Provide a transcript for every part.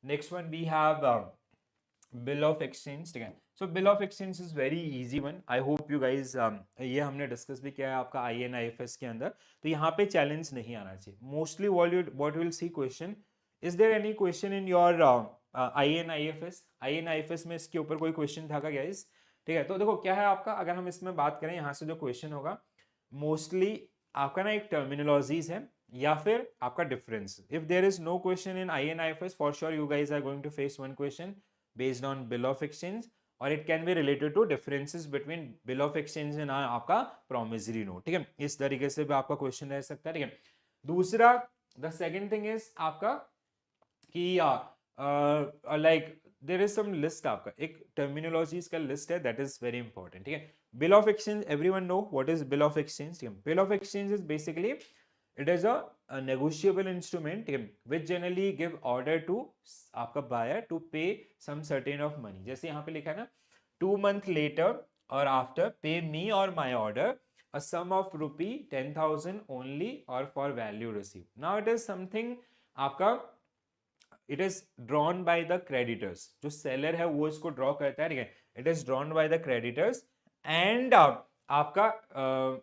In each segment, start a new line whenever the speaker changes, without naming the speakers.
Next one we have bill of exchange, ठीक है। So bill of exchange is very easy one, I hope you guys, ये हमने discuss भी किया है आपका INIFS के अंदर, तो यहाँ पे चैलेंज नहीं आना चाहिए। Mostly what will see question, is there any question in your INIFS में इसके ऊपर कोई क्वेश्चन था क्या गाइज? ठीक है, तो देखो क्या है आपका, अगर हम इसमें बात करें यहाँ से जो क्वेश्चन होगा मोस्टली आपका ना एक टर्मिनोलॉजीज है या फिर आपका difference. If there is no question in INIFS, for sure you guys are going to face one question based on bill of exchange, और it can be related to differences between bill of exchange and आपका promissory note, ठीक है। इस तरीके से भी आपका question रह सकता है, ठीक है। दूसरा, द सेकंड थिंग इज आपका कि like there is some list, आपका एक टर्मिनोलॉजीज का लिस्ट है, दैट इज वेरी इंपॉर्टेंट, ठीक है। Bill of exchange, everyone know what is bill of exchange, ठीक है। Bill of exchange is basically it is a negotiable instrument, which generally give order to आपका buyer to pay some certain of money। जैसे यहाँ पे लिखा है ना, 2 month later or after pay me or my order a sum of rupee 10,000 only or for value received। now it is something आपका it is drawn by the creditors, जो seller है वो इसको ड्रॉ करता है, ठीक है। It is drawn by the creditors and आपका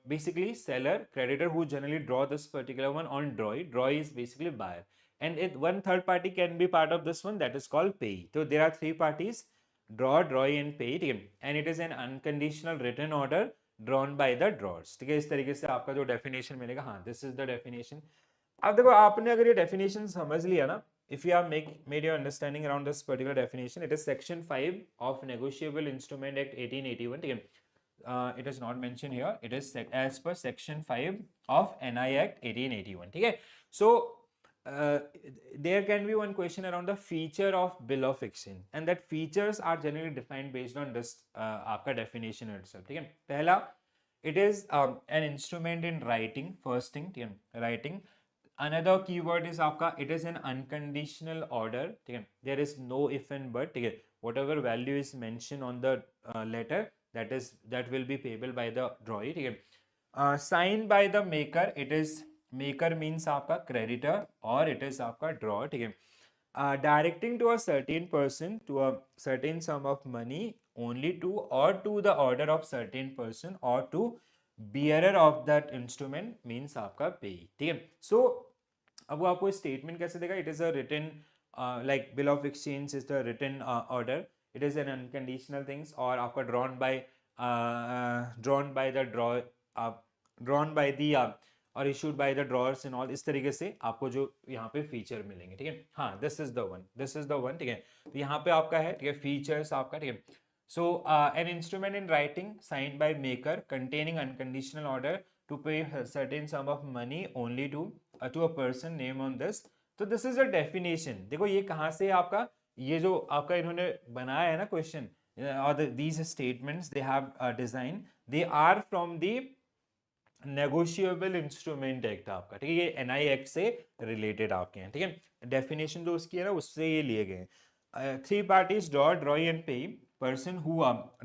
basically seller creditor who generally draw this particular one on draw is basically buyer, and it one third party can be part of this one, that is called payee. तो there are three parties, drawee and payee, ठीक है। And it is an unconditional written order drawn by the drawers, ठीक है। इस तरीके से आपका जो डेफिनेशन मिलेगा, हाँ दिस इज द डेफिनेशन। अब देखो आपने अगर ये डेफिनेशन समझ लिया ना, if you have made your understanding around this particular definition, it is section 5 of negotiable instrument act 1881, ठीक है। it is not mentioned here, it is as per section 5 of NI act 1881, ठीक है। so there can be one question around the feature of bill of exchange, and that features are generally defined based on this आपका definition itself, ठीक है। पहला, it is an instrument in writing, first thing, ठीक है, writing। another keyword is आपका it is an unconditional order, ठीक है। there is no if and but, ठीक है। whatever value is mentioned on the letter, that will be payable by the drawee, ठीक है। signed by the maker, it is maker means आपका creditor और it is आपका drawer, ठीक है। directing to a certain person to a certain sum of money only to or to the order of certain person or to bearer of that instrument means आपका pay, ठीक है। so अब वो आपको statement कैसे देगा, it is a written like bill of exchange is the written order, it is an unconditional things, और आपका ड्रॉन बाय द और issued by the drawers and all, इस तरीके से आपको जो यहाँ पे फीचर मिलेंगे, ठीक है। हाँ दिस इज द वन, ठीक है। तो यहाँ पे आपका है, ठीक है, फीचर्स आपका, ठीक है। so an instrument in writing signed by maker containing unconditional order to pay a certain sum of money only to a person name on this। तो दिस इज अ डेफिनेशन। देखो ये कहाँ से आपका, ये जो आपका इन्होंने बनाया है ना क्वेश्चन, और these statements they have design, they are from the negotiable instrument act आपका, ठीक है। ये NI एक्ट से रिलेटेड आपके हैं, ठीक है। डेफिनेशन जो उसकी है ना, उससे ये लिए गए हैं। थ्री पार्टीज ड्रॉई एंड पे, person who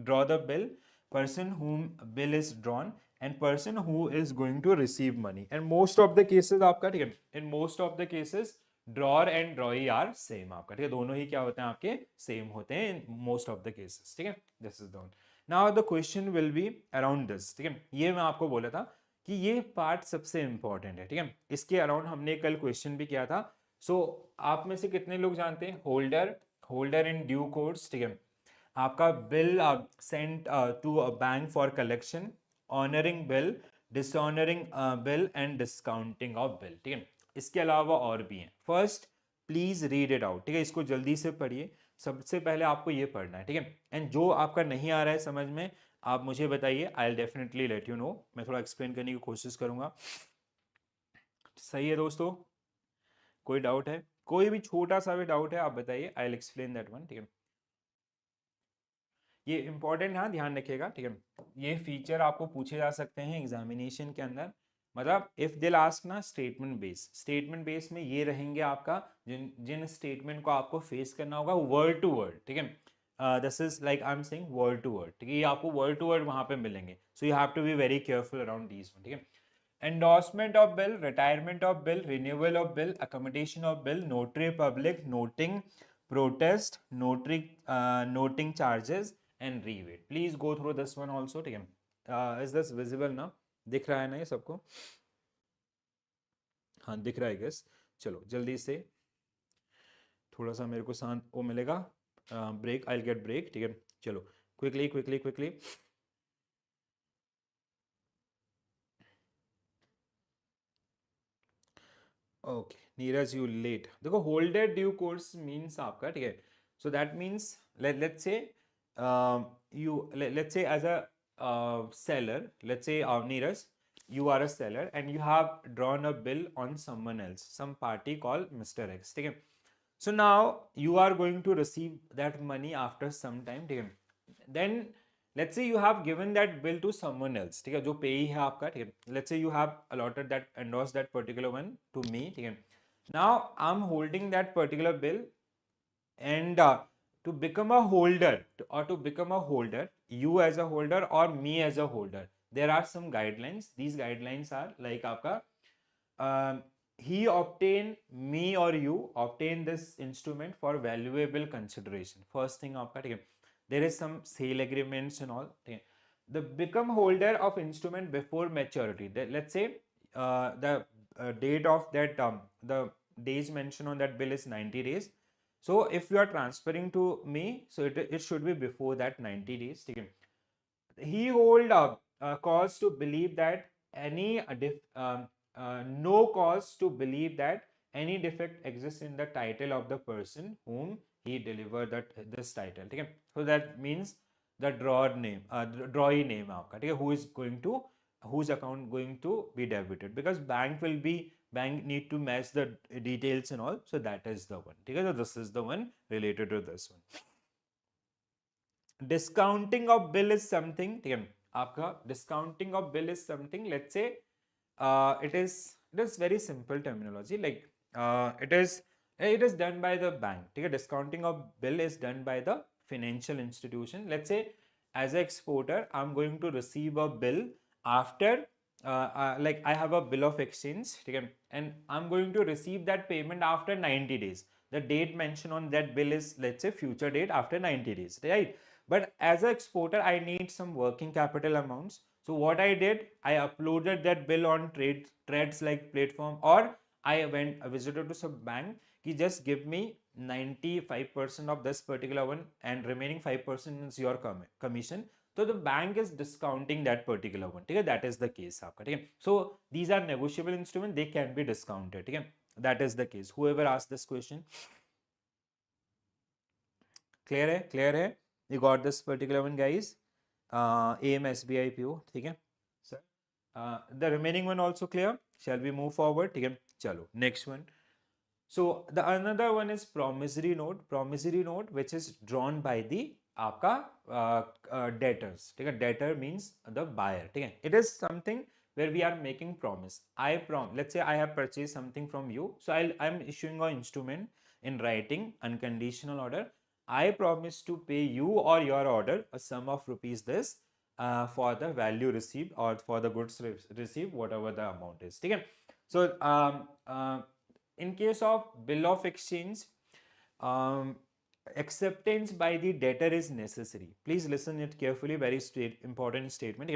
draw the bill, person whom bill is drawn, and person who is going to receive money, and most of the cases आपका, ठीक है, in most of the cases drawer and drawee are same आपका, ठीक है। दोनों ही क्या होते हैं आपके, सेम होते हैं in most of the cases, ठीक है। this is the one। now the question will be around this, ठीक है। ये मैं आपको बोला था कि ये पार्ट सबसे इंपॉर्टेंट है, ठीक है। इसके अराउंड हमने कल क्वेश्चन भी किया था। सो आप में से कितने लोग जानते हैं होल्डर इन ड्यू कोर्स, ठीक है। आपका bill sent to a bank for collection, honouring bill, dishonouring bill and discounting of bill, ठीक है। इसके अलावा और भी हैं। First please read it out, ठीक है, इसको जल्दी से पढ़िए। सबसे पहले आपको ये पढ़ना है, ठीक है। एंड जो आपका नहीं आ रहा है समझ में, आप मुझे बताइए, I will definitely let you know, मैं थोड़ा एक्सप्लेन करने की कोशिश करूंगा। सही है दोस्तों, कोई डाउट है, कोई भी छोटा सा भी डाउट है आप बताइए, I will explain that one, ठीक है। ये इंपॉर्टेंट, हाँ ध्यान रखिएगा, ठीक है। ये फीचर आपको पूछे जा सकते हैं एग्जामिनेशन के अंदर, मतलब इफ दिल आस्क ना स्टेटमेंट बेस में ये रहेंगे आपका, जिन जिन स्टेटमेंट को आपको फेस करना होगा वर्ड टू वर्ड, ठीक है। This is like I am saying word to word, ठीक है। ये आपको वर्ड टू वर्ड वहां पे मिलेंगे, so you have to be very careful around these one, ठीक है। Endorsement of bill, retirement of bill, renewal of bill, accommodation of bill, notary public, noting, protest, noting charges and rebate. Please go through this one also. ठीक है, is this visible now? दिख रहा है ना ये सबको? हाँ दिख रहा है गेस. चलो जल्दी से, थोड़ा सा मेरे को शांत वो मिलेगा, break, I will get break. ठीक है, चलो quickly quickly quickly. Okay Neeraj you let. देखो होल्डेड ड्यू कोर्स मीन्स आपका, ठीक है, so that means let's say you let's say as a seller, let's say Neeraj, you are a seller and you have drawn a bill on someone else, some party called Mr. X. ठीक है, so now you are going to receive that money after some time. ठीक है, then let's say you have given that bill to someone else. ठीक है, जो पेई है आपका. ठीक है, let's say you have allotted that, endorsed that particular one to me. ठीक है, now I'm holding that particular bill and to become a holder, or to become a holder, you as a holder or me as a holder, there are some guidelines. These guidelines are like आपका he obtain, me or you obtain this instrument for valuable consideration. First thing आपका, ठीक है, there is some sale agreements and all. ठीक है, the become holder of instrument before maturity. Let's say the date of that, the days mentioned on that bill is 90 days. So if you are transferring to me, so it should be before that 90 days. ठीक है, he hold cause to believe that any no cause to believe that any defect exists in the title of the person whom he delivered this title. ठीक है, so that means the drawer name, drawee name आपका. ठीक है, who is going to, whose account going to be debited, because bank need to match the details and all. So that is the one. ठीक है, so this is the one related to this one. Discounting of bill is something. ठीक है, आपका discounting of bill is something. Let's say it is very simple terminology. Like it is done by the bank. ठीक है, discounting of bill is done by the financial institution. Let's say as an exporter, I'm going to receive a bill after like I have a bill of exchange. ठीक है, and I'm going to receive that payment after 90 days. The date mentioned on that bill is, let's say, future date after 90 days, right? But as an exporter, I need some working capital amounts. So what I did, I uploaded that bill on trades like platform, or I visited to some bank ki just give me 95% of this particular one and remaining 5% is your commission. So the bank is discounting that particular one. ठीक है, that is the case आपका. ठीक है, so these are negotiable instruments, they can be discounted. ठीक है, that is the case. Whoever asked this question, clear है, you got this particular one guys. AM SBI PO. ठीक है sir, the remaining one also clear. Shall we move forward? ठीक है, चलो next one. So the another one is promissory note which is drawn by the आपका debtors. ठीक है, debtor means the buyer. ठीक है, it is something where we are making promise. Let's say I have purchased something from you, so I'm issuing an instrument in writing, unconditional order. I promise to pay you or your order a sum of rupees this for the value received or for the goods received, whatever the amount is. ठीक है, so in case of bill of exchange, acceptance by the debtor is necessary. Please listen it carefully, very important statement.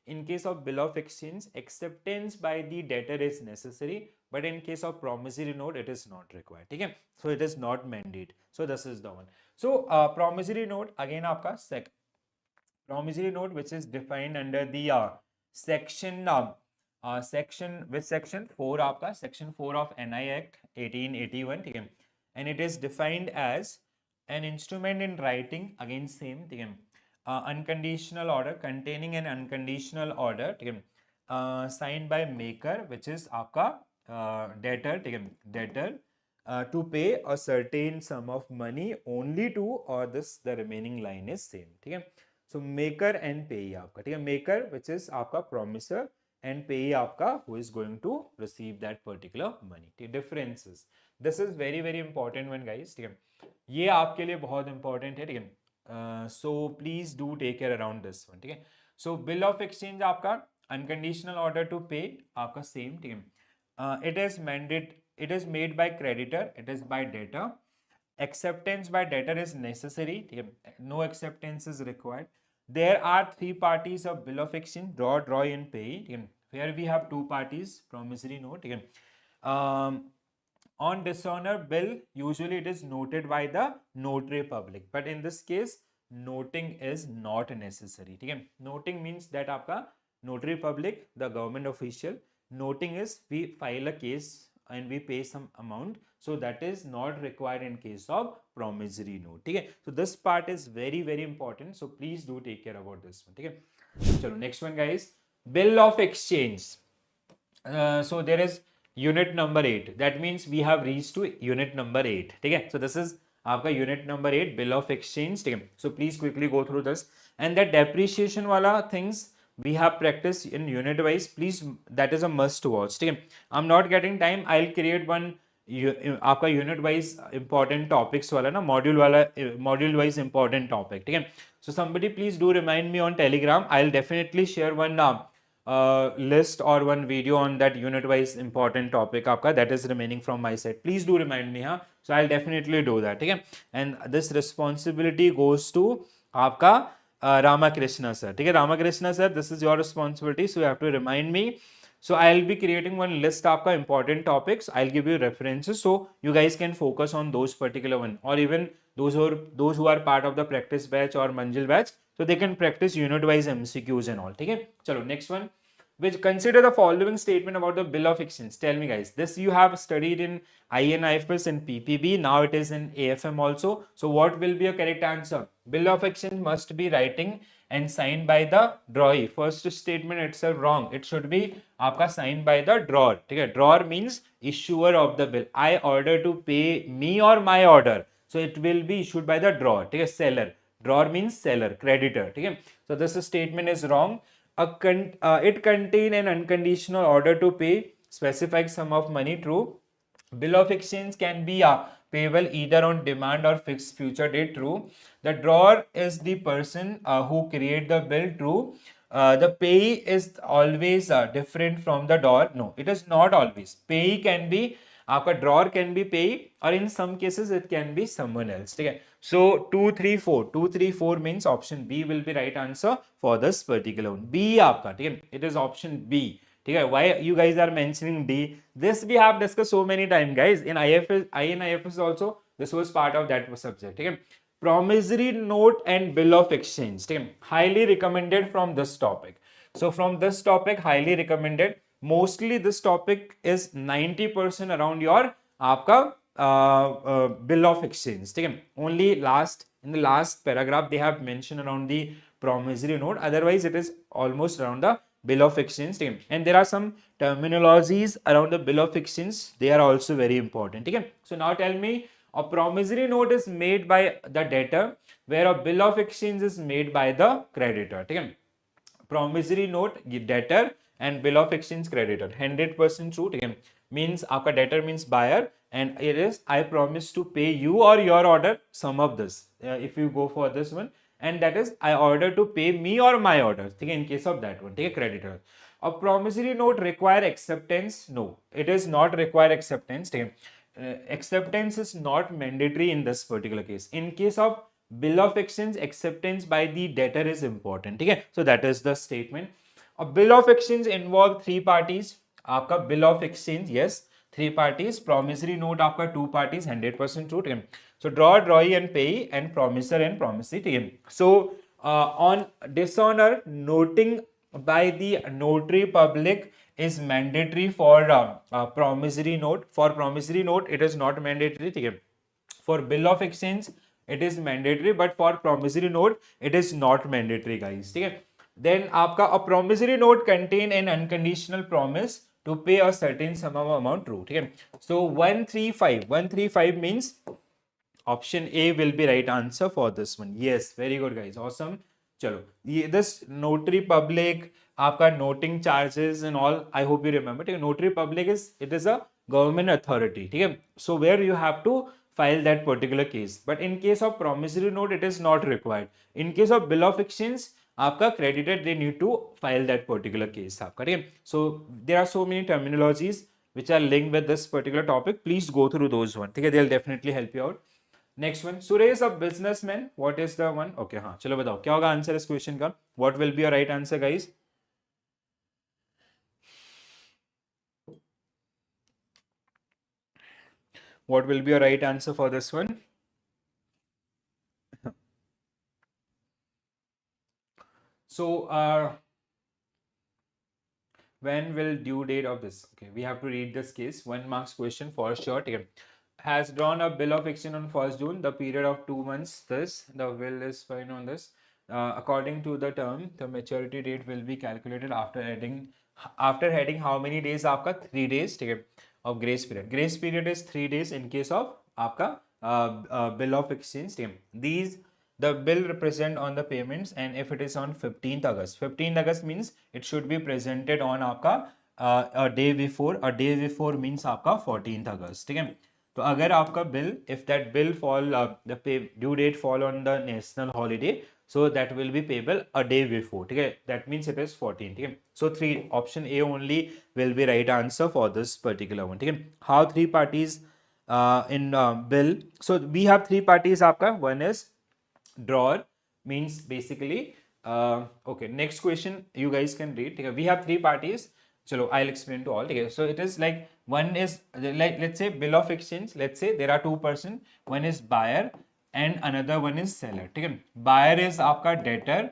In case of bill of exchange, acceptance by the debtor is necessary, but in case of promissory note, it is not required. ठीक है, so it is not mandate. So this is the one. So promissory note again आपका promissory note which is defined under the section with section 4 आपका, section 4 of NI Act 1881. ठीक है, and it is defined as an instrument in writing, again same. ठीक है, unconditional order containing an unconditional order. ठीक है, signed by maker which is आपका debtor. ठीक है, debtor to pay a certain sum of money only to, or this the remaining line is same. ठीक है, so maker and payee आपका. ठीक है, maker which is आपका promisor and payee आपका who is going to receive that particular money. ठीक है, differences, this is very very important one guys. ठीक है, ये आपके लिए बहुत इंपॉर्टेंट है. ठीक है, so please do take care around this one. ठीक है, सो बिल ऑफ एक्सचेंज आपका अनकंडीशनल ऑर्डर टू पे आपका सेम. ठीक है, it is made by creditor, it is by debtor, acceptance by debtor is necessary, ठीक है, no acceptance is required. There are three parties of bill of exchange, draw, drawee and payee, ठीक है. Here we have two parties, promissory note, ठीक है. On dishonor bill, usually it is noted by the notary public, but in this case noting is not necessary, ठीक है. Noting means that आपका notary public, the government official, noting is we file a case and we pay some amount, so that is not required in case of promissory note, ठीक है. So this part is very very important, so please do take care about this one, ठीक है. चलो next one guys, bill of exchange. So there is unit number 8, that means we have reached to unit number 8, ठीक है. So this is आपका unit number 8, bill of exchange, ठीक है. So please quickly go through this, and that depreciation वाला things we have practiced in unit wise, please, that is a must watch, ठीक है. I'm not getting time, I'll create one आपका unit wise important topics वाला ना, module वाला, module wise important topic, ठीक है. So somebody please do remind me on Telegram, I'll definitely share one list or one video on that unit wise important topic आपका, that is remaining from my side. Please do remind me, हाँ. So I'll definitely do that, ठीक है. And this responsibility goes to आपका Ramakrishna sir, ठीक है. Ramakrishna sir, this is your responsibility, so you have to remind me. So I'll be creating one list आपका important topics, I'll give you references, so you guys can focus on those particular one, or even those who are part of the practice batch or Manjil batch, so they can practice unit wise MCQs and all, ठीक है. चलो next one, which consider the following statement about the bill of exchange. Tell me guys, this you have studied in INIFS and PPB, now it is in AFM also. So what will be a correct answer? Bill of exchange must be writing and signed by the drawee. First statement itself wrong, it should be आपका signed by the drawer, ठीक है. Drawer means issuer of the bill. I order to pay me or my order, so it will be issued by the drawer, ठीक है. Seller, drawer means seller, creditor, ठीक है. So this statement is wrong. It contain an unconditional order to pay specified sum of money, true. Bill of exchange can be payable either on demand or fixed future date, true. The drawer is the person who create the bill, true. The payee is always different from the drawer, no, it is not always. Payee can be आपका drawer can be payee, or in some cases it can be someone else, ठीक है. So 234 means option B will be right answer for this particular one. B आपका, ठीक है, it is option B, ठीक है. Why you guys are mentioning D? This we have discussed so many times guys in INIFS also, this was part of that subject, ठीक है. Promissory note and bill of exchange, ठीक है, highly recommended from this topic. So from this topic highly recommended, mostly this topic is 90% around your आपका bill of exchange, ठीक है. Only in the last paragraph they have mentioned around the promissory note, otherwise it is almost around the bill of exchange, ठीक है. And there are some terminologies around the bill of exchange, they are also very important, ठीक है. So now tell me, a promissory note is made by the debtor, where a bill of exchange is made by the creditor, ठीक है. Promissory note debtor and bill of exchange creditor, 100% true, ठीक है. Means आपका debtor means buyer, and it is I promise to pay you or your order sum of this, if you go for this one, and that is I order to pay me or my order, ठीक है, in case of that one, ठीक है, creditor. A promissory note require acceptance? No, it is not require acceptance, ठीक है. Acceptance is not mandatory in this particular case. In case of bill of exchange, acceptance by the debtor is important, ठीक है. So that is the statement. A bill of exchange involve three parties. आपका bill of exchange, yes, three parties. Promissory note आपका two parties, 100% true, ठीक है. So drawer, drawee and payee, and promisor and promisee, ठीक है. So on dishonor, noting by the notary public is mandatory for promissory note. For promissory note it is not mandatory, ठीक है. For bill of exchange it is mandatory, but for promissory note it is not mandatory guys, ठीक है. Then आपका a promissory note contain an unconditional promise to pay a certain sum of amount, true, ठीक है. So 135 means option A will be right answer for this one. Yes, very good guys, awesome. चलो ये this notary public आपका noting charges and all, I hope you remember, ठीक है. Notary public it is a government authority, ठीक है. So where you have to file that particular case, but in case of promissory note it is not required. In case of bill of exchange आपका creditor they need to file that particular case आपका, ठीक है. So there are so many terminologies which are linked with this particular topic, please go through those one, ठीक है, they'll definitely help you out. Next one, Suresh a businessman, what is the one? Okay हाँ चलो बताओ क्या होगा answer इस question का, what will be your right answer guys? What will be your right answer for this one? So, when will due date of this? Okay, we have to read this case. 1 marks question for sure. Okay. Has drawn a bill of exchange on 1st June. The period of 2 months. The will is fine on this. According to the term, the maturity date will be calculated after heading how many days? आपका 3 days. ठीक है. Of grace period. Grace period is 3 days in case of आपका bill of exchange. ठीक है. These the bill represent on the payments, and if it is on 15th August, 15th August means it should be presented on आपका a day before means आपका 14th August. ठीक है. तो अगर आपका bill, if that bill fall the due date fall on the national holiday, so that will be payable a day before. ठीक है. That means it is 14. ठीक है. So option A only will be right answer for this particular one. ठीक है. How 3 parties in bill? So we have 3 parties आपका. One is drawer, means basically okay, next question you guys can read. Okay, we have 3 parties. Chalo, I'll explain to all. Okay, so it is like one is like, let's say bill of exchange, let's say there are 2 person, one is buyer and another one is seller. ठीक है. Buyer is आपका debtor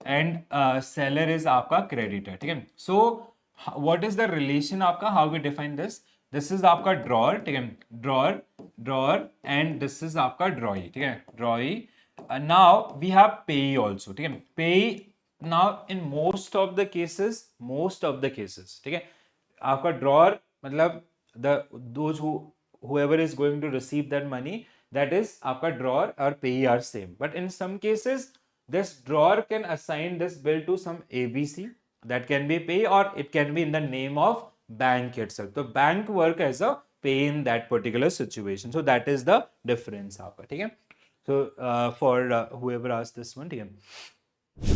and seller is आपका creditor. ठीक है. So what is the relation आपका, how we define this? This is आपका drawer. ठीक है. drawer and this is आपका drawee. ठीक है. drawee. Now we have payee also. ठीक है. payee, now in most of the cases ठीक है, आपका drawer मतलब those whoever is going to receive that money, that is आपका drawer और payee are same, but in some cases this drawer can assign this bill to some ABC, that can be pay or it can be in the name of bank itself. So bank work as a pay in that particular situation. So that is the difference आपका. ठीक है. So for whoever asked this one, ठीक है.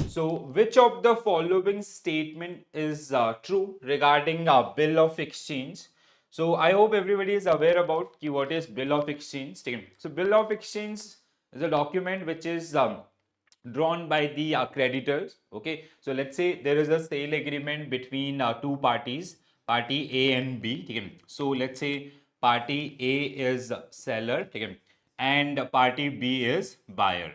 So which of the following statement is true regarding a bill of exchange? So I hope everybody is aware about what is bill of exchange. So bill of exchange is a document which is drawn by the creditors. Okay, so let's say there is a sale agreement between 2 parties, party A and B. So let's say party A is seller and party B is buyer.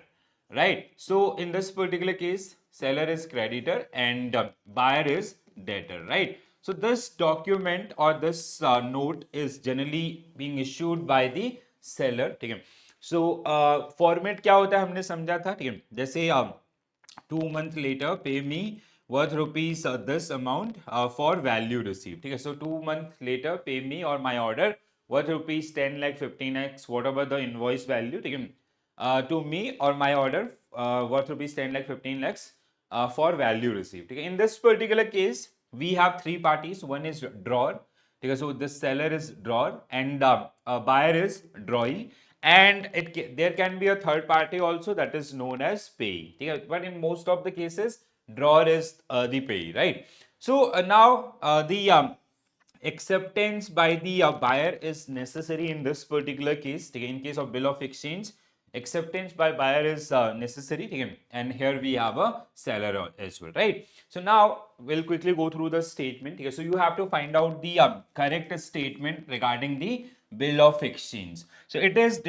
Right. So in this particular case, seller is creditor and buyer is debtor. Right. So this document or this note is generally being issued by the seller. ठीक है. So format क्या होता है हमने समझा था. ठीक है. जैसे 2 months later pay me worth rupees this amount for value received. ठीक है. So 2 months later pay me or my order worth rupees 10 lakh 15 lakhs whatever the invoice value. ठीक है. To me or my order worth rupees 10 lakh 15 lakhs for value received. In this particular case, we have 3 parties. One is drawer. So this seller is drawer and buyer is drawee. And there can be a third party also, that is known as payee. But in most of the cases, drawer is the payee, right? So now the acceptance by the buyer is necessary in this particular case. In case of bill of exchange, acceptance by buyer is necessary, and here we have a seller as well, right? So now we'll quickly go through the statement. So you have to find out the correct statement regarding the bill of exchange. So it is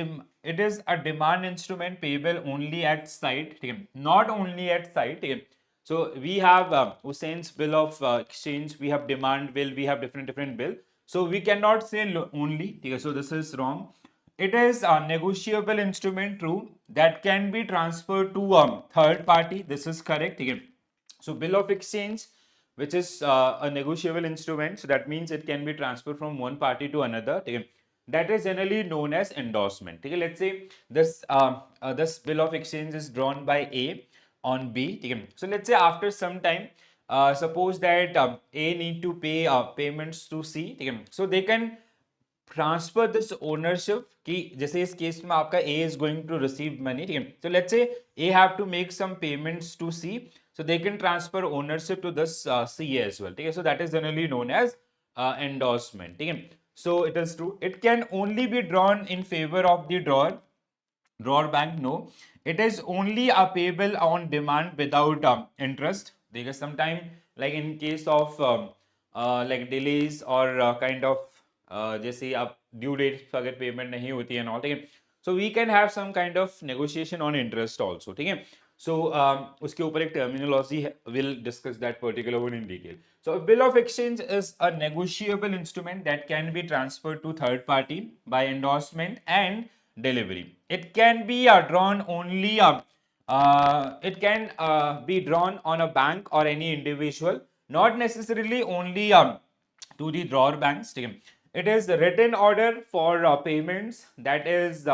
a demand instrument payable only at site, not only at site. So we have Hussein's bill of exchange, we have demand bill, we have different bill. So we cannot say only. So this is wrong. It is a negotiable instrument, true, that can be transferred to third party. This is correct. So bill of exchange, which is a negotiable instrument, so that means it can be transferred from one party to another. That is generally known as endorsement. Let's say this this bill of exchange is drawn by A on B. So let's say after some time, suppose that A need to pay payments to C. So they can transfer this ownership कि जैसे इस case में आपका A is going to receive money. So let's say A have to make some payments to C, so they can transfer ownership to this C as well. So that is generally known as endorsement. So it is true. It can only be drawn in favor of the drawer drawer bank, no. It is only payable on demand without interest. Because sometime, like in case of like delays or kind of जैसे आप due date पर अगर payment नहीं होती है और ठीक है, so we can have some kind of negotiation on interest also, ठीक है. So उसके ऊपर एक terminology है, we'll discuss that particular one in detail. So a bill of exchange is a negotiable instrument that can be transferred to third party by endorsement and delivery. It can be drawn only it can be drawn on a bank or any individual, not necessarily only to the drawer banks. It is the written order for payments, that is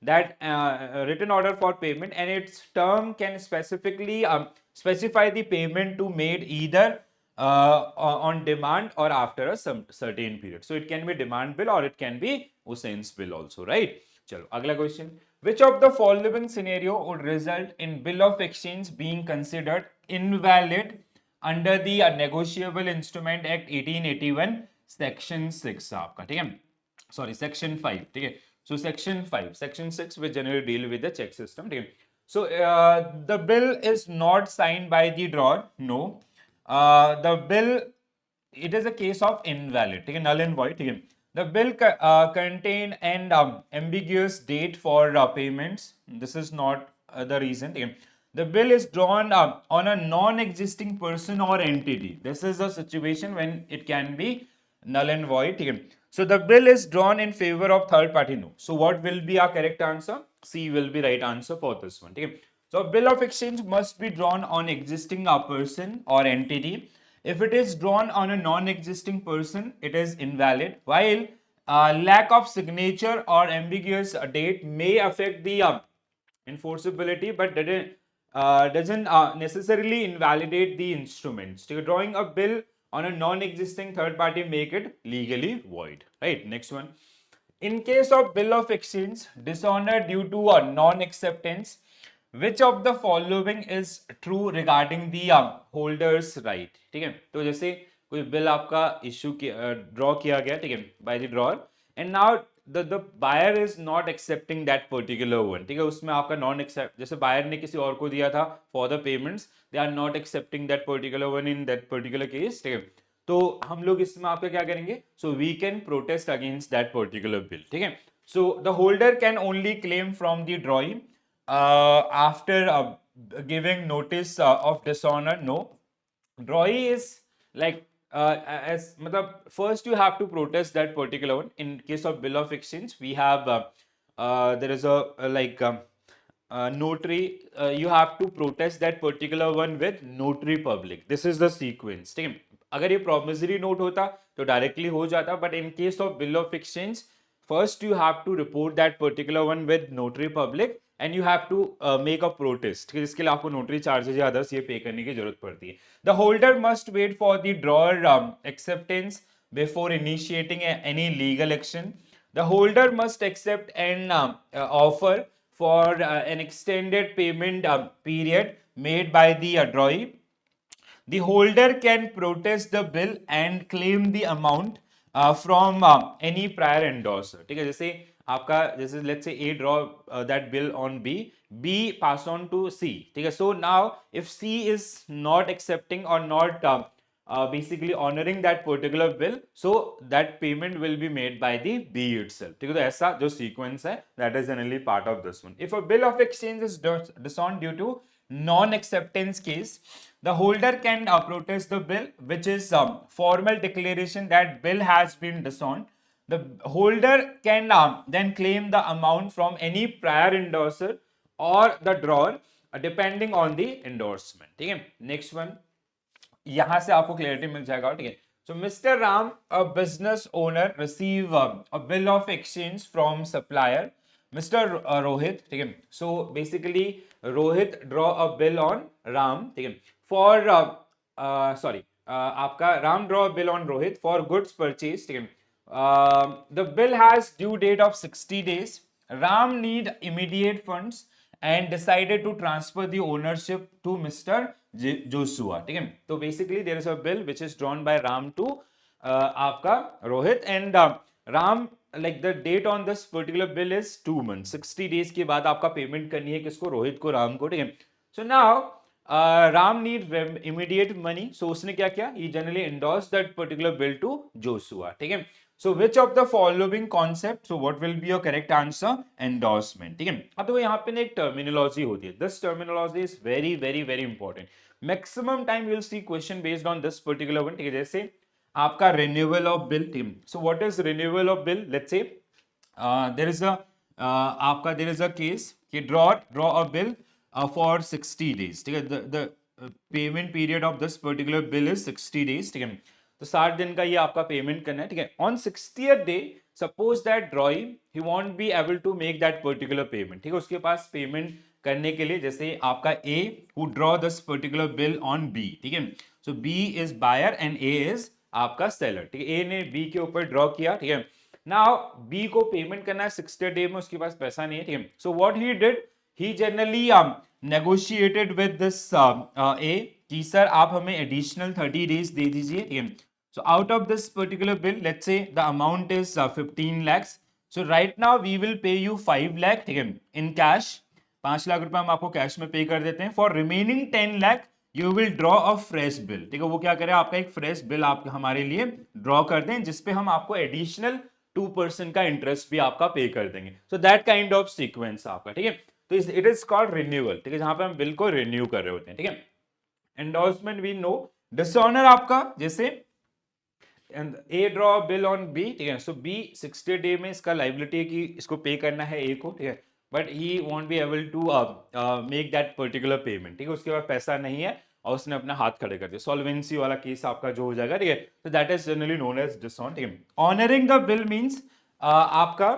written order for payment, and its term can specifically specify the payment to made either on demand or after a some certain period. So it can be demand bill or it can be Hussein's bill also, right? चलो अगला question. Which of the following scenario would result in bill of exchange being considered invalid under the Negotiable Instrument Act 1881 section 6 आपका, ठीक है, sorry section 5, ठीक है. So section 5, section 6 will generally deal with the check system, ठीक है. So the bill is not signed by the drawer, no. The bill, it is a case of invalid, ठीक है, null and void, ठीक है. The bill contain an ambiguous date for payments. This is not the reason. The bill is drawn on a non-existing person or entity. This is a situation when it can be null and void. So the bill is drawn in favor of third party. No. So what will be our correct answer? C will be right answer for this one. So a bill of exchange must be drawn on existing person or entity. If it is drawn on a non-existing person, it is invalid, while lack of signature or ambiguous date may affect the enforceability, but doesn't necessarily invalidate the instruments. So drawing a bill on a non-existing third party make it legally void, right? Next one. In case of bill of exchange, dishonor due to a non-acceptance, which of the following is true regarding the holders right? ठीक है, तो जैसे कोई bill आपका issue draw किया गया, ठीक है, by the drawer, and now the buyer is not accepting that particular one, ठीक है, उसमें आपका नॉन एक्सेप्ट, जैसे बायर ने किसी और को दिया था for the payments, they are not accepting that particular one in that particular case, ठीक है. तो हम लोग इसमें आपका क्या करेंगे? So we can protest against that particular bill, ठीक है. So the holder can only claim from the drawing after giving notice of dishonor, no. Drawee is like as matlab, first you have to protest that particular one. In case of bill of exchange, we have there is a like notary, you have to protest that particular one with notary public. This is the sequence, ठीक है. अगर ये promissory note होता तो directly हो जाता, but in case of bill of exchange, first you have to report that particular one with notary public and you have to make a protest, जिसके लिए आपको notary charges या others ये pay करने की जरूरत पड़ती है. The holder must wait for the drawer acceptance before initiating any legal action. The holder must accept an offer for an extended payment period made by the drawee. The holder can protest the bill and claim the amount from any prior endorser, ठीक है. जैसे आपका, जैसे let's say A draw that bill on B, B pass on to C, ठीक है. So now if C is not accepting or not basically honoring that particular bill, so that payment will be made by the B itself, ठीक है. तो ऐसा जो sequence है, that is generally part of this one. If a bill of exchange is disowned due to non-acceptance case, the holder can protest the bill, which is formal declaration that bill has been disowned. The holder can then claim the amount from any prior endorser or the drawer depending on the endorsement, ठीक है. Next one, यहां से आपको clarity मिल जाएगा, ठीक है. So Mr. Ram, a business owner, receive a bill of exchange from supplier Mr. Rohit, ठीक है. So basically Rohit draw a bill on Ram, ठीक है, for sorry आपका Ram draw a bill on Rohit for goods purchase, ठीक है. The bill has due date of 60 days. Ram need immediate funds and decided to transfer the ownership to Mr. Joshua, ठीक है. तो basically there is a bill which is drawn by Ram to आपका Rohit, and Ram like the date on this particular bill is 2 month, 60 days के बाद आपका payment करनी है किसको, रोहित को, राम को, ठीक है। So now Ram need immediate money, so उसने क्या किया, he generally endorse that particular bill to Joshua, ठीक है। So which of the following concept, so what will be your correct answer, endorsement, ठीक है। अब तो यहाँ पे ना एक टर्मिनोलॉजी होती है, this terminology is very very very important, maximum time you will see question based on this particular one, ठीक है। जैसे आपका renewal of bill, so what is renewal of bill, let's say there is a आपका there is a case कि draw a bill for 60 days, ठीक है। The payment period of this particular bill is 60 days, ठीक है। तो 60 दिन का ये आपका पेमेंट करना है, ठीक है। On 60th day suppose that drawee he won't be able to make that particular payment, ठीक है। उसके पास पेमेंट करने के लिए, जैसे आपका A who draw this particular bill on B, ठीक है। So B is buyer and A is आपका सेलर, ठीक है। ए ने बी के ऊपर ड्रॉ किया, ठीक है। नाउ बी को पेमेंट करना है 60 डे में, उसके पास पैसा नहीं है, ठीक है। So what he did, he generally negotiated with this A कि सर आप हमें एडिशनल 30 डेज दे दीजिए, ठीक है। So out of this particular bill, let's say the amount is 15 lakhs. So right now we will pay you 5 lakh, ठीक है, in cash. 5 lakh रुपए हम आपको कैश में पे कर देते हैं. For remaining 10 lakh, you will draw a fresh bill. ठीक है, वो क्या करें, आपका एक फ्रेश बिल आप हमारे लिए ड्रॉ कर दें, जिसपे हम आपको एडिशनल 2% का इंटरेस्ट भी आपका पे कर देंगे. So that kind of sequence आपका, ठीक है. तो इट इज कॉल्ड रिन्यूअल, ठीक है, जहां पे हम बिल को रिन्यू कर रहे होते हैं, ठीक है. Endorsement we know. डिसऑनर आपका जैसे and A draw bill on B, ठीक है. सो बी 60 डे में इसका लाइबिलिटी है कि इसको पे करना है ए को, ठीक है. But he won't be able to make that particular payment, ठीक है. उसके बाद पैसा नहीं है और उसने अपना हाथ खड़े कर दिया. सॉल्वेंसी वाला केस आपका जो हो जाएगा, ठीक है. तो that is generally known as dishonour, ठीक है. ऑनरिंग द बिल मीन्स आपका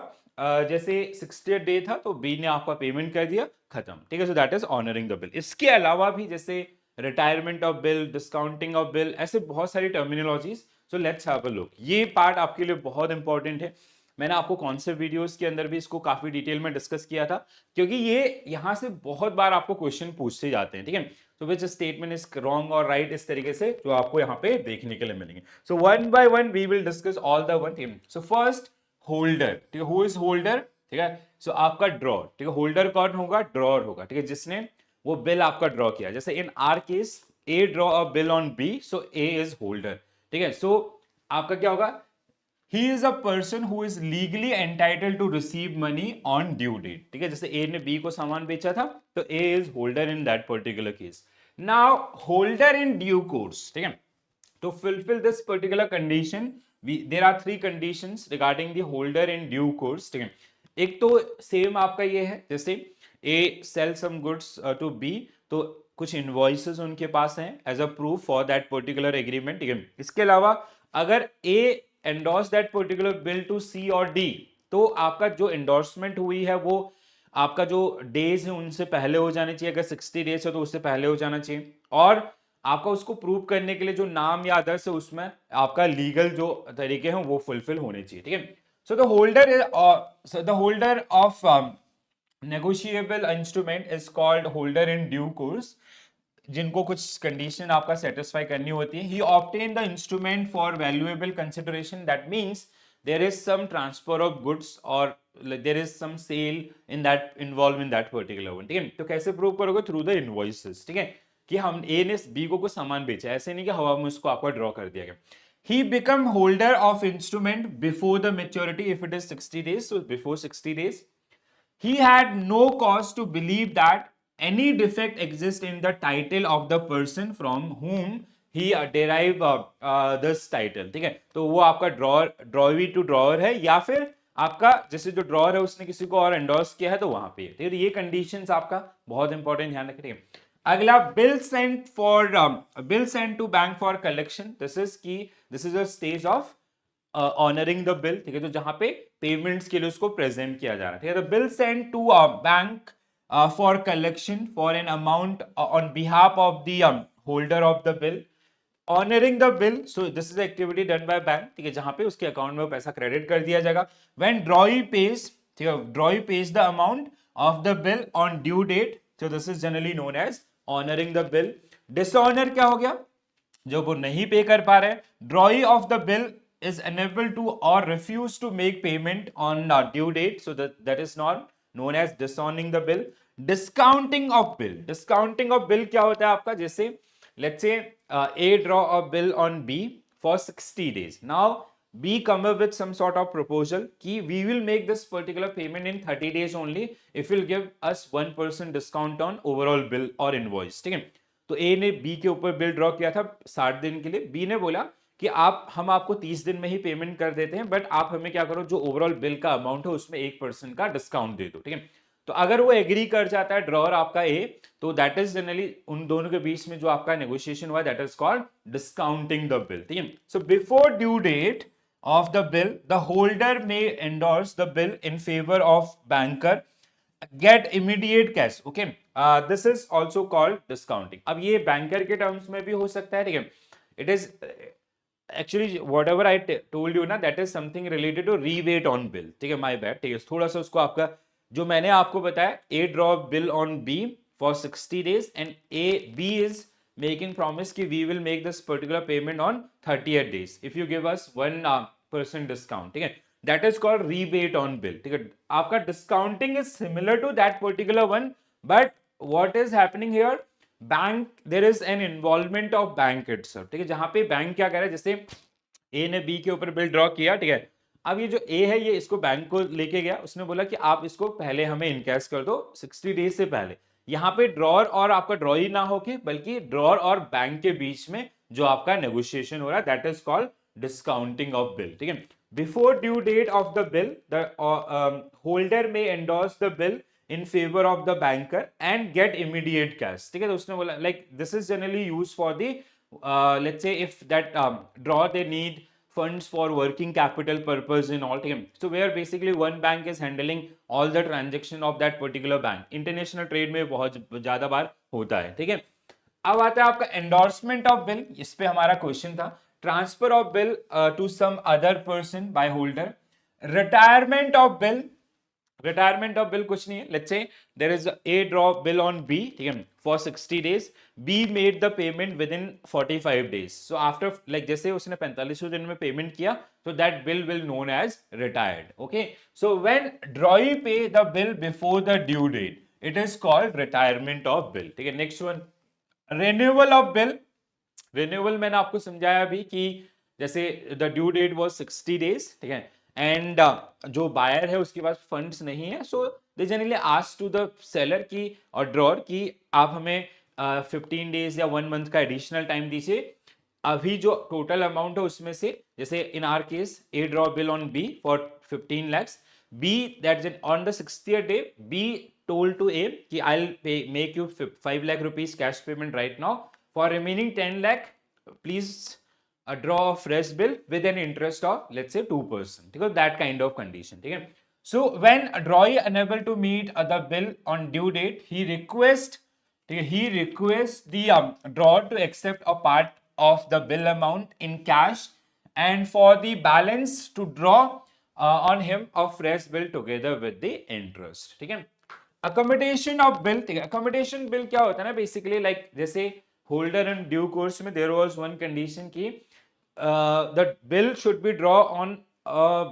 जैसे 60 डे था तो बी ने आपका पेमेंट कर दिया, खत्म, ठीक है. So that is honouring the bill. इसके अलावा भी जैसे retirement of bill, discounting of bill, ऐसे बहुत सारी terminologies. So let's have a look. ये पार्ट आपके लिए बहुत इंपॉर्टेंट है. मैंने आपको कॉन्सेप्ट वीडियोस के अंदर भी इसको काफी डिटेल में डिस्कस किया था, क्योंकि ये यहां से बहुत बार आपको क्वेश्चन पूछते जाते हैं, ठीक है. तो विच स्टेटमेंट इज रॉन्ग और राइट, इस तरीके से जो आपको यहाँ पे देखने के लिए मिलेंगे. So one by one we will discuss all the one. So first holder, ठीक है. हु इज होल्डर, ठीक है. सो आपका ड्रॉ, ठीक है. होल्डर कौन होगा, ड्रॉर होगा, ठीक है, जिसने वो बिल आपका ड्रॉ किया. जैसे in our case A draw a bill on B, so A is holder, ठीक है. सो आपका क्या होगा, he is a person who is legally entitled to receive money on due date, ठीक है. जैसे ए ने बी को सामान बेचा था तो A is holder in that particular case. Now holder in due course, ठीक है. To fulfill this particular condition, there are 3 conditions regarding the holder in due course, ठीक है. एक तो सेम आपका ये है, जैसे A sell some goods to B, तो कुछ इनवॉइसेस उनके पास हैं as a proof for that particular agreement, ठीक है. इसके अलावा अगर A endorse that particular bill to C और D, तो आपका जो एंडोर्समेंट हुई है वो आपका जो डेज है उनसे पहले हो जाने चाहिए. अगर 60 डेज है तो उससे पहले हो जाना चाहिए. और आपका उसको प्रूव करने के लिए जो नाम या अदर्स है उसमें आपका लीगल जो तरीके हैं वो फुलफिल होने चाहिए, ठीक है. So the holder of negotiable instrument is called holder in due course, जिनको कुछ कंडीशन आपका सेटिस्फाई करनी होती है. He obtain the instrument for valuable consideration, that means there is some transfer of goods और there is some sale in that involve in that particular one, ठीक है. तो कैसे प्रूव करोगे, थ्रू द इनवॉइसेस, ठीक है, कि हम ए ने बी को कुछ सामान बेचा. ऐसे नहीं कि हवा में उसको आपको ड्रॉ कर दिया गया. He become holder of instrument before the maturity if it is 60 days. So before 60 days, he had no cause to believe that any defect exists in the title of the person from whom he derive this title, ठीक है. तो वो आपका drawee to drawer है, या फिर आपका जैसे जो ड्रॉअर है उसने किसी को और एंडोर्स किया है तो वहां पे, ठीक है. ये कंडीशंस आपका बहुत इंपॉर्टेंट ध्यान रखिए. अगला bill sent to bank for collection. This is a stage of honouring the bill, ठीक है. तो जहां पे पेमेंट्स के लिए उसको प्रेजेंट किया जा रहा है, ठीक है. The bill sent to bank for collection for an amount on behalf of the holder of the bill. Honouring the bill, so this is activity done by bank, ठीक है, जहां पे उसके अकाउंट में पैसा क्रेडिट कर दिया जाएगा. व्हेन ड्रॉई पेज, ठीक है, drawee pays the amount of the bill on due date, so this is generally known as honoring the bill. Dishonor क्या हो गया, जो वो नहीं पे कर पा रहे. ड्रॉई of the bill is unable to or refuse to make payment on due date, so that is not known as disowning the bill. Discounting of bill. Discounting of bill क्या होता है आपका? जैसे let's say A draw a bill on B for 60 days. Now B come up with some sort of proposal कि we will make this particular payment in 30 days only if you'll give us 1% discount on overall bill or invoice. ठीक है, तो A ने B के ऊपर bill draw किया था 60 दिन के लिए. B ने बोला कि हम आपको 30 दिन में ही पेमेंट कर देते हैं, बट आप हमें क्या करो, जो ओवरऑल बिल का अमाउंट है उसमें 1% का डिस्काउंट दे दो. ठीक है, तो अगर वो एग्री कर जाता है ड्रॉअर आपका ए, तो दैट इज जनरली उन दोनों के बीच में जो आपका नेगोशिएशन हुआ, that is called discounting the bill. ठीक है, so before due date of the bill, the holder may endorse the bill in favor of banker, get immediate cash. Okay, this is also called discounting. अब ये banker के terms में भी हो सकता है. ठीक है, it is actually whatever I told you ना, that is something related to rebate on bill. ठीक है, my bad. ठीक है, थोड़ा सा उसको आपका जो मैंने आपको बताया, A draw bill on B for 60 days and B is making promise कि we will make this particular payment on 38 days if you give us 1% discount. ठीक है, that is called rebate on bill. ठीक है, आपका discounting is similar to that particular one, but what is happening here, bank, there is an involvement of bank itself. ठीक है, जहां पे bank क्या कर रहा है, जैसे A ने B के ऊपर बिल ड्रॉ किया. ठीक है, अब ये जो A है ये इसको बैंक को लेके गया, उसने बोला कि आप इसको पहले हमें इनकैश कर दो 60 डेज से पहले. यहाँ पे ड्रॉअर और आपका ड्रॉ ही ना होके बल्कि ड्रॉअर और बैंक के बीच में जो आपका नेगोशिएशन हो रहा है, that is called discounting of bill. ठीक है, before due date of the bill the holder may endorse the bill in favour of the banker and get immediate cash. ठीक है, तो उसने बोला like this is generally use for the let's say if that draw they need funds for working capital purpose in all. ठीक है, so where basically one bank is handling all the transaction of that particular bank. International trade में बहुत ज्यादा बार होता है. ठीक है, अब आता है आपका endorsement of bill. इस पे हमारा क्वेश्चन था. Transfer of bill to some other person by holder. Retirement of bill. Retirement of bill कुछ नहीं है. Let's say there is a draw bill on B. ठीक है, for 60 days. B made the payment within 45 days. So after like जैसे उसने 45 दिन में payment किया, so that bill will known as retired. Okay, so when drawee pay the bill before the due date, it is called retirement of bill. ठीक है, next one, renewal of bill. Renewal मैंने आपको समझाया अभी कि जैसे the due date was 60 days. ठीक है, एंड जो बायर है उसके पास फंड्स नहीं है, so they generally ask to the seller की और ड्रॉअर की आप हमें 15 डेज या 1 मंथ का एडिशनल टाइम दीजिए. अभी जो टोटल अमाउंट है उसमें से, जैसे in our case A draw bill on B for 15 lakhs, B that on the 60th day B told to A कि I will make you 5 lakh rupees cash payment right now, for remaining 10 lakh please draw a fresh bill with an interest of let's say 2%. because that kind of condition. ठीक है, so when a drawee unable to meet the bill on due date, he requests the drawer to accept a part of the bill amount in cash and for the balance to draw on him a fresh bill together with the interest. ठीक है, accommodation of bill. ठीक है, accommodation bill क्या होता है ना, basically like जैसे holder and due course में देयर वाज वन कंडीशन की the bill should be draw on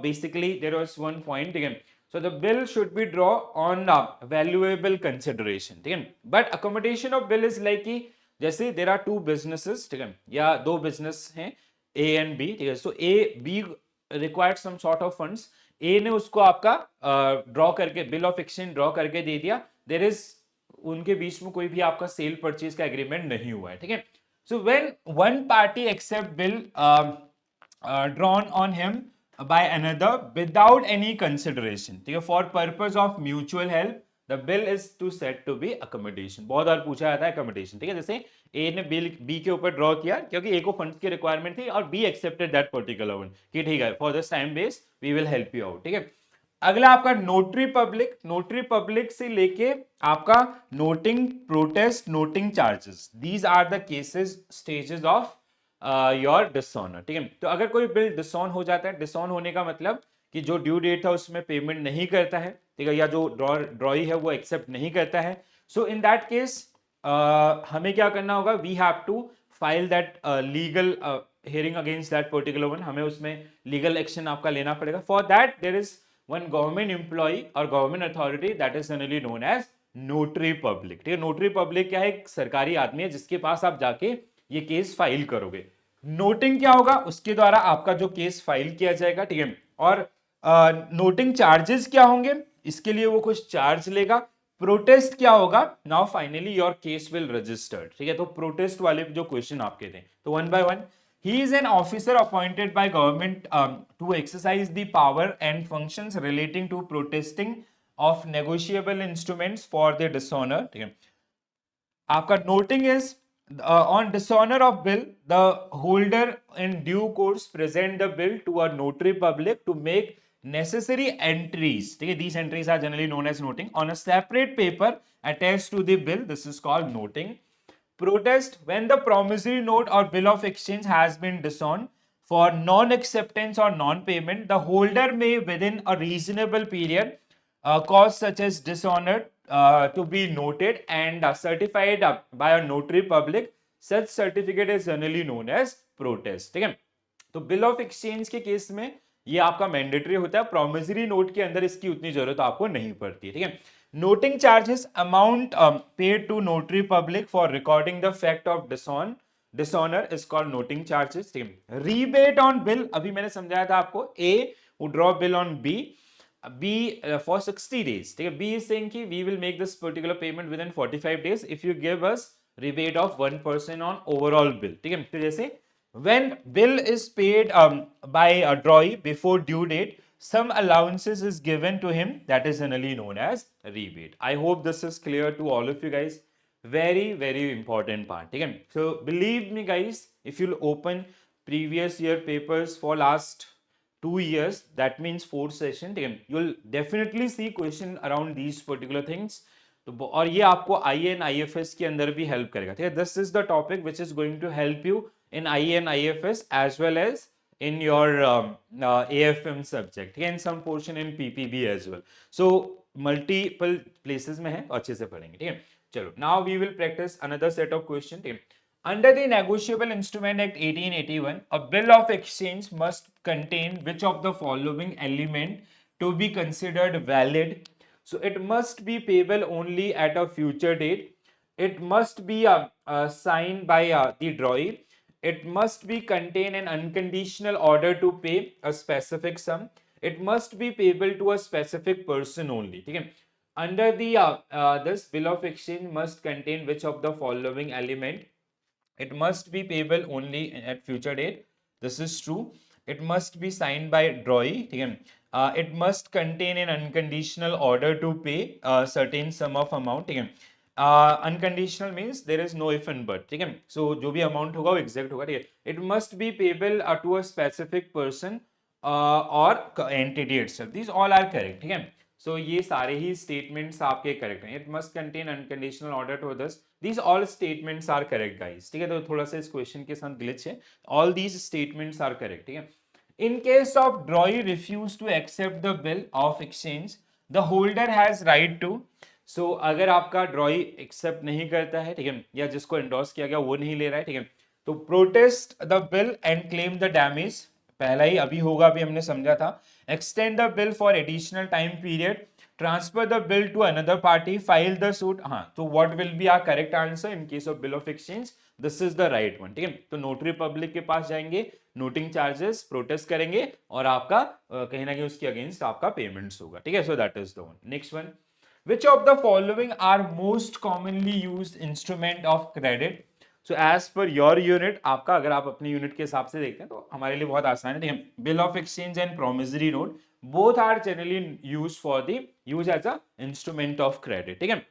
basically there was one point. ठीक है, so the bill should be draw on valuable consideration. ठीक है, but accommodation of bill is like कि जैसे there are two businesses. ठीक है, या दो बिजनेस हैं A and B. ठीक है, so A B required some sort of funds. A ने उसको आपका ड्रॉ करके बिल ऑफ एक्सचेंज ड्रॉ करके दे दिया. देयर इज उनके बीच में कोई भी आपका सेल परचेज का एग्रीमेंट नहीं हुआ है. ठीक है, so when one party accept bill drawn on him by another without any consideration, ठीक है, for purpose of mutual help, the bill is to said to be accommodation. बहुत बार पूछा जाता है accommodation. ठीक है, जैसे A ने बिल B के ऊपर ड्रॉ किया क्योंकि A को फंड्स की रिक्वायरमेंट थी और B accepted that particular one कि ठीक है for this time base we will help you out. ठीक है, अगला आपका नोटरी पब्लिक. नोटरी पब्लिक से लेके आपका noting protest, noting charges, these are the cases stages of your dishonour. ठीक है, तो अगर कोई बिल डिसऑन हो जाता है, डिसऑन होने का मतलब कि जो ड्यू डेट था उसमें पेमेंट नहीं करता है, ठीक है, या जो ड्रॉई है वो एक्सेप्ट नहीं करता है, सो इन दैट केस हमें क्या करना होगा, we have to file that legal hearing against that particular one, हमें उसमें legal action आपका लेना पड़ेगा. For that there is one government employee or government authority that is generally known as notary public. ठीक है, notary public क्या है? एक सरकारी आदमी है जिसके पास आप जाके ये केस फाइल करोगे. नोटिंग क्या होगा? उसके द्वारा आपका जो केस फाइल किया जाएगा. ठीक है, और नोटिंग चार्जेस क्या होंगे? इसके लिए वो कुछ चार्ज लेगा. प्रोटेस्ट क्या होगा? Now finally your case will registered. ठीक है, तो प्रोटेस्ट वाले जो क्वेश्चन आपके थे, तो one by one. He is an officer appointed by government to exercise the power and functions relating to protesting of negotiable instruments for the dishonor. ठीक है, आपका noting is on dishonor of bill, the holder in due course present the bill to a notary public to make necessary entries. ठीक है, these entries are generally known as noting on a separate paper attached to the bill. This is called noting. Protest when the promissory note or bill of exchange has been disowned for non-acceptance or non-payment, the holder may within a reasonable period cause such as dishonor to be noted and certified by a notary public. Such certificate is generally known as protest. ठीक है, तो bill of exchange के case में ये आपका mandatory होता है. Promissory note के अंदर इसकी उतनी जरूरत आपको नहीं पड़ती है. ठीक है, noting charges amount paid to notary public for recording the fact of dishonour is called noting charges. ठीक है, रीबेट ऑन बिल, अभी मैंने समझाया था आपको. A would draw bill on B, B for 60 days. ठीक है, B is saying कि we will make this particular payment within 45 days if you give us rebate of 1% on overall bill. ठीक है, तो जैसे when bill is paid by a drawee before due date, some allowances is given to him, that is generally known as rebate. I hope this is clear to all of you guys. Very very important part. ठीक है, so believe me guys, if you'll open previous year papers for last 2 years, that means 4th session, ठीक है, you'll definitely see question around these particular things. तो और ये आपको IAN IFS के अंदर भी हेल्प करेगा. ठीक है, this is the topic which is going to help you in IAN IFS as well as in your AFM subject. ठीक है, in some portion in PPB as well. So multiple places में है, अच्छे से पढ़ेंगे. ठीक है, चलो now we will practice another set of question. ठीक है, under the Negotiable Instrument Act 1881, a bill of exchange must contain which of the following element to be considered valid? So it must be payable only at a future date. It must be signed by the drawee. It must be contain an unconditional order to pay a specific sum. It must be payable to a specific person only. ठीक है, under the this bill of exchange must contain which of the following element? It must be payable only at future date. This is true. It must be signed by drawee. ठीक है, it must contain an unconditional order to pay a certain sum of amount. ठीक है, unconditional means there is no if and but. ठीक है, so जो भी amount होगा वो exact होगा. ठीक है, it must be payable to a specific person or entity itself. These all are correct. ठीक है, so ये सारे ही statements आपके correct हैं. It must contain unconditional order to others. These all statements are correct guys. ठीक है, तो थोड़ा सा इस question के साथ glitch है. All these statements are correct. ठीक है, in case of drawee refuse to accept the bill of exchange, the holder has right to. So अगर आपका drawee accept नहीं करता है, ठीक है, या जिसको endorse किया गया वो नहीं ले रहा है, ठीक है, तो protest the bill and claim the damage. पहला ही अभी होगा, अभी हमने समझा था. Extend the bill for additional time period. Transfer the bill to another party. File the suit. हाँ, तो what will be our correct answer in case of bill of exchange? This is the right one. ठीक है, तो notary public के पास जाएंगे, noting charges, protest करेंगे और आपका कहीं ना कहीं उसके अगेंस्ट आपका पेमेंट्स होगा. ठीक है, so that is the one. Next one. Which of the following are most commonly used instrument of credit? So as per your unit, आपका अगर आप अपनी यूनिट के हिसाब से देखते हैं तो हमारे लिए बहुत आसान है. ठीक है, bill of exchange and promissory note both are generally used for the use as a instrument of credit. ठीक है,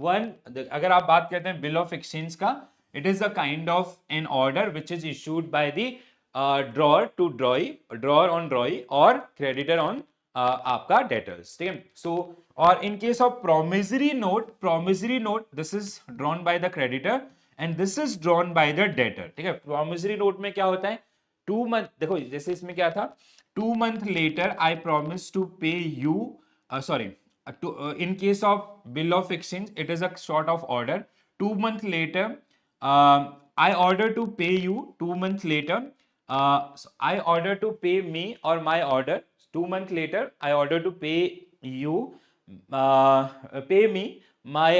one अगर आप बात करते हैं बिल ऑफ एक्सचेंज का, it is a kind of an order which is issued by the drawer to drawee, drawer on drawee or creditor on आपका debtors. ठीक है, so और in case of promissory note this is drawn by the creditor and this is drawn by the debtor. ठीक है, promissory note में क्या होता है, 2 month, देखो जैसे इसमें क्या था, 2 month later I promise to pay you, in case of bill of exchange it is a sort of order. 2 month later I order to pay you 2 months later I order to pay me or my order 2 months later. I order to pay you, pay me my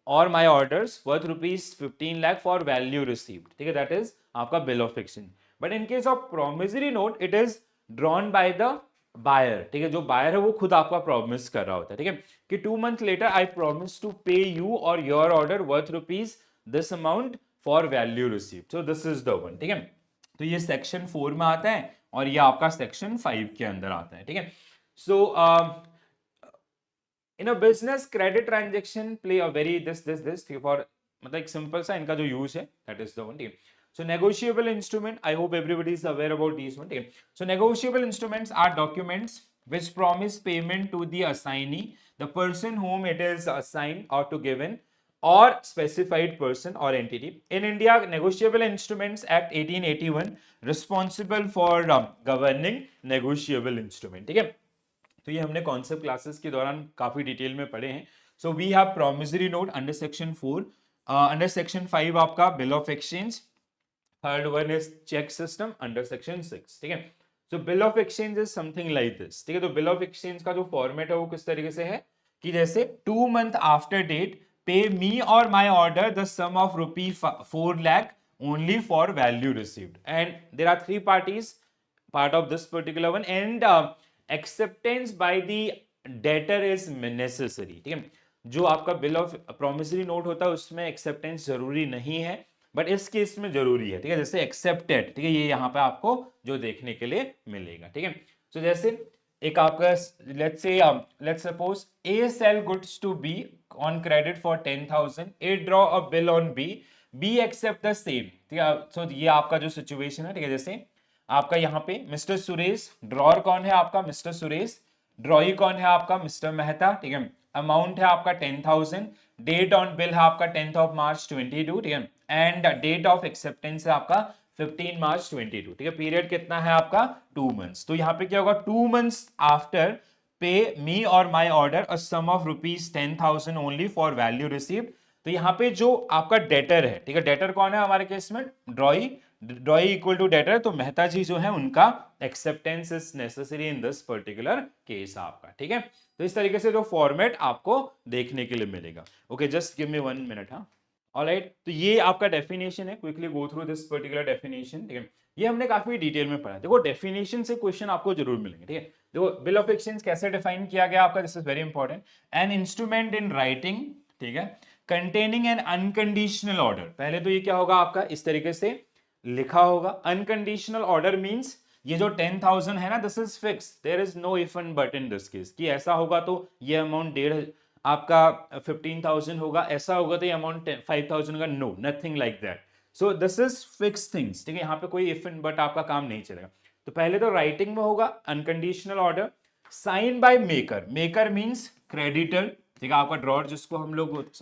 or my orders worth rupees 15 lakh for value received. ठीक है, that is आपका bill of exchange. But in case of promissory note, it is drawn by the buyer. ठीक है, जो buyer है वो खुद आपका promise कर रहा होता है. ठीक है, कि 2 months later I promise to pay you or your order worth rupees this amount for value received. So this is the one. ठीक है, तो ये सेक्शन 4 में आता है और ये आपका सेक्शन 5 के अंदर आता है. ठीक है, so in a business credit transaction play a very this for, मतलब एक सिंपल सा इनका जो यूज है दैट इज द वन. ठीक है, so negotiable instrument, I hope everybody is aware about these one. Okay, so negotiable instruments are documents which promise payment to the assignee, the person whom it is assigned or to given, or specified person or entity. In India, Negotiable Instruments Act 1881 responsible for governing negotiable instrument. ठीक है, तो ये हमने concept classes के दौरान काफी detail में पढ़े हैं. So we have promissory note under section 4, under section 5 आपका bill of exchange, third one is cheque system under section 6. ठीक है, so bill of exchange is something like this. ठीक है, तो बिल ऑफ एक्सचेंज का जो फॉर्मेट है वो किस तरीके से है कि जैसे 2 months after date pay me or my order the sum of rupee 4 lakh only for value received, and there are 3 parties part of this particular one, and acceptance by the debtor is necessary. ठीक है, जो आपका bill of promissory note होता है उसमें acceptance जरूरी नहीं है, बट इस केस में जरूरी है. ठीक है, जैसे एक्सेप्टेड, ठीक है, ये यहाँ पे आपको जो देखने के लिए मिलेगा. ठीक है, so जैसे एक आपका let's suppose A sell goods to B on credit for 10,000, A draw a bill on B, B accept the same. ठीक है, so ये आपका जो सिचुएशन है. ठीक है, जैसे आपका यहाँ पे मिस्टर सुरेश, ड्रॉर कौन है आपका मिस्टर सुरेश, ड्रॉई कौन है आपका मिस्टर मेहता. ठीक है, अमाउंट है आपका 10,000, डेट ऑन बिल है आपका 10th of March 22. ठीक है, एंड डेट ऑफ एक्सेप्टेंस है आपका 15 March 22. ठीक है, पीरियड कितना है आपका 2 months. तो यहाँ पे क्या होगा 2 months after pay me or my order a sum of rupees 10,000 only for value received. तो यहाँ पे जो आपका डेटर है, ठीक है, डेटर कौन है हमारे केस में ड्रॉई इक्वल टू डेटर, तो मेहता जी जो है उनका acceptance is necessary in this particular case आपका. ठीक है, तो इस तरीके से जो फॉर्मेट आपको देखने के लिए मिलेगा. Okay, just give me 1 minute. हाँ, ऑलराइट, तो ये आपका डेफिनेशन है. Quickly go through this particular definition. ठीक है, ये हमने काफी डिटेल में पढ़ा. देखो डेफिनेशन से क्वेश्चन आपको जरूर मिलेंगे. ठीक है, देखो बिल ऑफ एक्सचेंज कैसे डिफाइन किया गया आपका, this is very important. An instrument in writing, ठीक है, कंटेनिंग एन अनकंडीशनल ऑर्डर. पहले तो ये क्या होगा आपका इस तरीके से लिखा होगा. अनकंडीशनल ऑर्डर मींस ये जो 10,000 है ना, this is fix, there is no if and but in this case, कि ऐसा होगा तो ये अमाउंट 1.5 आपका 15,000 होगा, ऐसा होगा तो ये अमाउंट 5,000 का. No, nothing like that. So this is fix things. ठीक है, यहाँ पे कोई इफ एंड बट आपका काम नहीं चलेगा. तो पहले तो राइटिंग में होगा unconditional order, sign by maker. Maker means creditor. ठीक है, आपका ड्रॉर जिसको हम लोग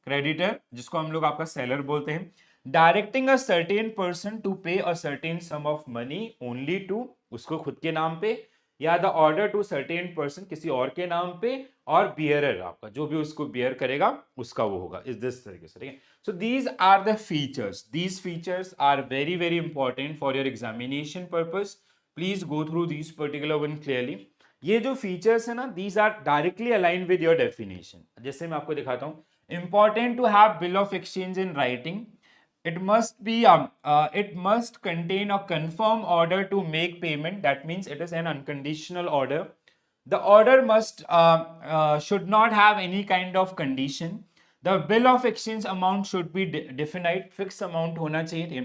क्रेडिटर जिसको हम लोग आपका सेलर बोलते हैं. Directing a certain person to pay a certain sum of money only to, उसको खुद के नाम पे, या the order to certain person किसी और के नाम पे, और बियरर आपका जो भी उसको बियर करेगा उसका वो होगा इस दिस तरीके से. ठीक है, so these are the features. These features are very very important for your examination purpose. Please go through these particular one clearly. ये जो फीचर्स है ना, these are directly align with your definition. जैसे मैं आपको दिखाता हूँ, important to have bill of exchange in writing. It must contain a confirm order to make payment. That means it is an unconditional order. The order should not have any kind of condition. The bill of exchange amount should be definite. Fixed amount होना चाहिए.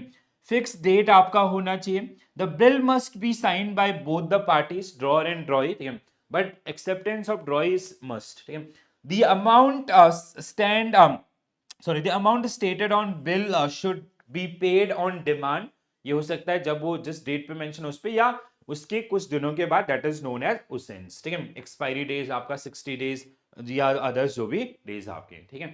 Fixed date आपका होना चाहिए. The bill must be signed by both the parties, drawer and drawee. But acceptance of drawee is must. The amount the amount stated on bill should be paid on demand. ये हो सकता है जब वो जिस डेट पे mention उस पे, या उसके कुछ दिनों के बाद, दैट इज नोन एज उसेंस. ठीक है, एक्सपायरी डेज आपका 60 days या अदर्स जो भी डेज आपके. ठीक है,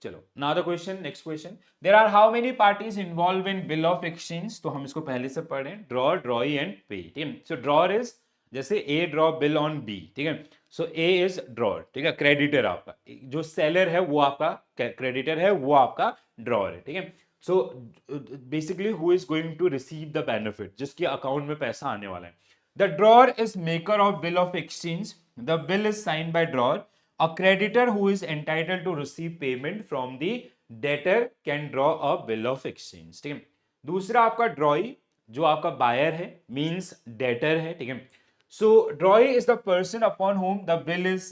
चलो now the question, next question. There are how many parties involve in bill of exchange. तो हम इसको पहले से पढ़ें. Draw, ड्रॉई and payee. ठीक है, सो ड्रॉर इज जैसे ए ड्रॉ बिल ऑन बी. ठीक है, सो ए इज ड्रॉर. ठीक है, क्रेडिटर आपका, जो सेलर है वो आपका क्रेडिटर है, वो आपका ड्रॉर है. ठीक है, so basically who is going to receive the benefit, जिसके अकाउंट में पैसा आने वाला है. The drawer is maker of bill of exchange. The bill is signed by drawer. A creditor who is entitled to receive payment from the debtor can draw a bill of exchange. ठीक है. दूसरा आपका ड्रॉई, जो आपका buyer है, means debtor है. ठीक है. So drawee is the person upon whom the bill is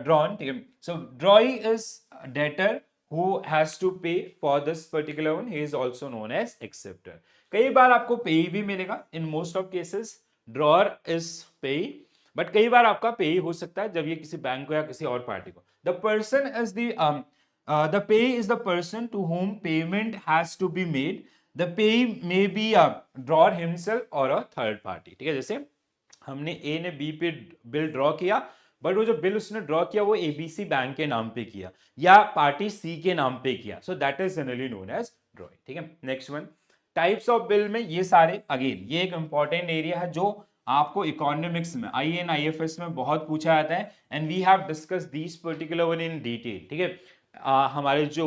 drawn. ठीक है. So drawee is debtor who has to pay for this particular one. He is also known as acceptor. कई बार आपको पेई भी मिलेगा. In most of cases drawer is pay, but कई बार आपका पेई हो सकता है जब ये किसी बैंक को या किसी और पार्टी को. The person is the pay is the person to whom payment has to be made. The pay may be a drawer himself or a third party. ठीक है. जैसे हमने ए ने बी पे बिल ड्रॉ किया, बट वो जो बिल उसने ड्रॉ किया वो एबीसी बैंक के नाम पे किया या पार्टी सी के नाम पे किया. So that is generally known as drawing. ठीक है. Next one, types of bill में ये सारे, अगेन ये एक इंपॉर्टेंट एरिया है जो आपको इकोनॉमिक्स में आईएन आईएफएस में बहुत पूछा जाता है. And we have discuss this particular one in detail. ठीक है. हमारे जो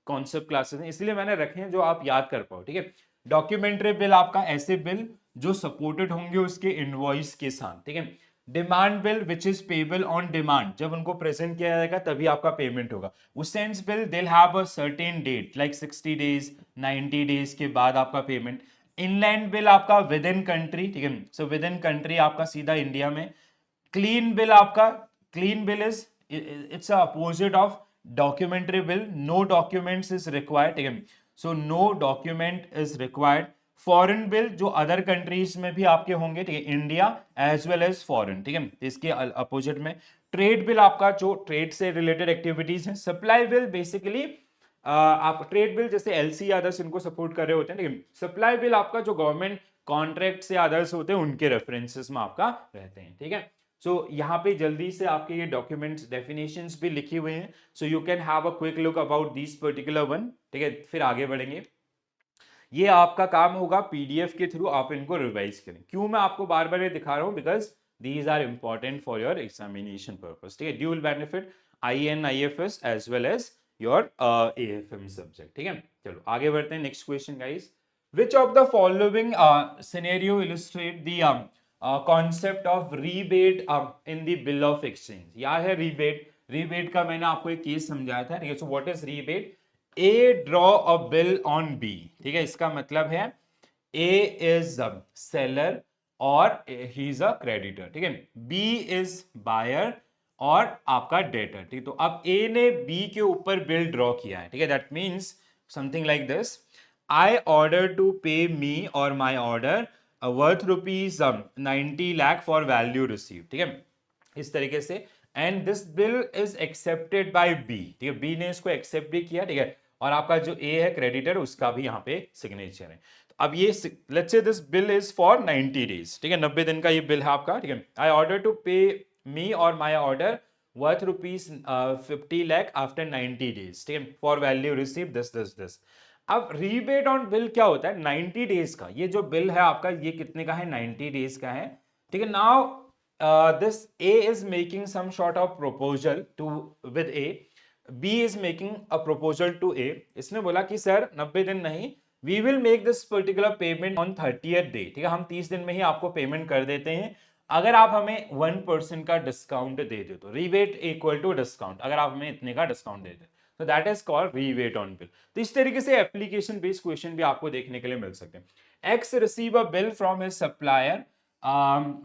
कॉन्सेप्ट क्लासेस हैं इसलिए मैंने रखे हैं जो आप याद कर पाओ. ठीक है. डॉक्यूमेंट्री बिल आपका ऐसे बिल जो सपोर्टेड होंगे उसके इनवॉइस के साथ. ठीक है. Demand bill which is payable on demand, जब उनको प्रेजेंट किया जाएगा तभी आपका पेमेंट होगा. Usance bill they have a certain date like 60 days 90 days के बाद आपका पेमेंट. इनलैंड बिल आपका विद इन कंट्री. ठीक है. सो विद इन कंट्री आपका सीधा इंडिया में. क्लीन बिल आपका, clean bill is its opposite of documentary bill. No documents is required. ठीक है. So no document is required. Foreign bill जो अदर कंट्रीज में भी आपके होंगे. ठीक है. India as well as foreign. ठीक है. इसके अपोजिट में ट्रेड बिल आपका जो ट्रेड से रिलेटेड एक्टिविटीज है. सप्लाई बिल बेसिकली आप ट्रेड बिल जैसे एलसी अदर्स इनको सपोर्ट कर रहे होते हैं. ठीक है. सप्लाई बिल आपका जो गवर्नमेंट कॉन्ट्रैक्ट से अदर्स होते हैं उनके रेफरेंसेस में आपका रहते हैं. ठीक है. सो यहाँ पे जल्दी से आपके ये डॉक्यूमेंट्स डेफिनेशंस भी लिखे हुए हैं. So you can have a quick look about this particular one. ठीक है. फिर आगे बढ़ेंगे. ये आपका काम होगा पीडीएफ के थ्रू आप इनको रिवाइज करें. क्यों मैं आपको बार बार ये दिखा रहा हूं, because these are important for your examination purpose. ठीक है. Dual benefit IN IFS as well as your AFM subject. ठीक है. चलो आगे बढ़ते हैं. Next question guys, which of the following scenario illustrate the concept of rebate in the bill of exchange. या है रीबेट. रीबेट का मैंने आपको एक केस समझाया था. ठीक है. So what is rebate? A draw a bill on B. ठीक है. इसका मतलब है ए इज सेलर और ही इज अ क्रेडिटर. ठीक है. बी इज बायर और आपका डेटर. ठीक है. तो अब ए ने बी के ऊपर बिल ड्रॉ किया है. ठीक है. That means something like this, I order to pay me or my order worth rupees 90 lakh for value receive. ठीक है. इस तरीके से and this bill is accepted by B. ठीक है. बी ने इसको एक्सेप्ट भी किया. ठीक है. और आपका जो ए है क्रेडिटर उसका भी यहाँ पे सिग्नेचर है. तो अब ये let's say this bill is for 90 days. ठीक है. 90 दिन का ये बिल है आपका. ठीक है. आई order to pay me or my order worth rupees 50 lakh after 90 days. ठीक है. For value receive this this this. अब रीबेट ऑन बिल क्या होता है? 90 डेज का ये जो बिल है आपका ये कितने का है? 90 डेज का है. ठीक है. Now this A is making some sort of proposal to with A. B is making a proposal to A. इसने बोला कि सर 90 दिन नहीं, we will make this particular payment on 30th day. ठीक है. हम 30 दिन में ही आपको पेमेंट कर देते हैं अगर आप हमें 1% का डिस्काउंट दे दे. तो रीबेट इक्वल टू डिस्काउंट, अगर आप हमें इतने का डिस्काउंट दे दे तो that is called rebate on bill. तो इस तरीके से एप्लीकेशन बेस्ड क्वेश्चन भी आपको देखने के लिए मिल सकते हैं. X receive a bill from his supplier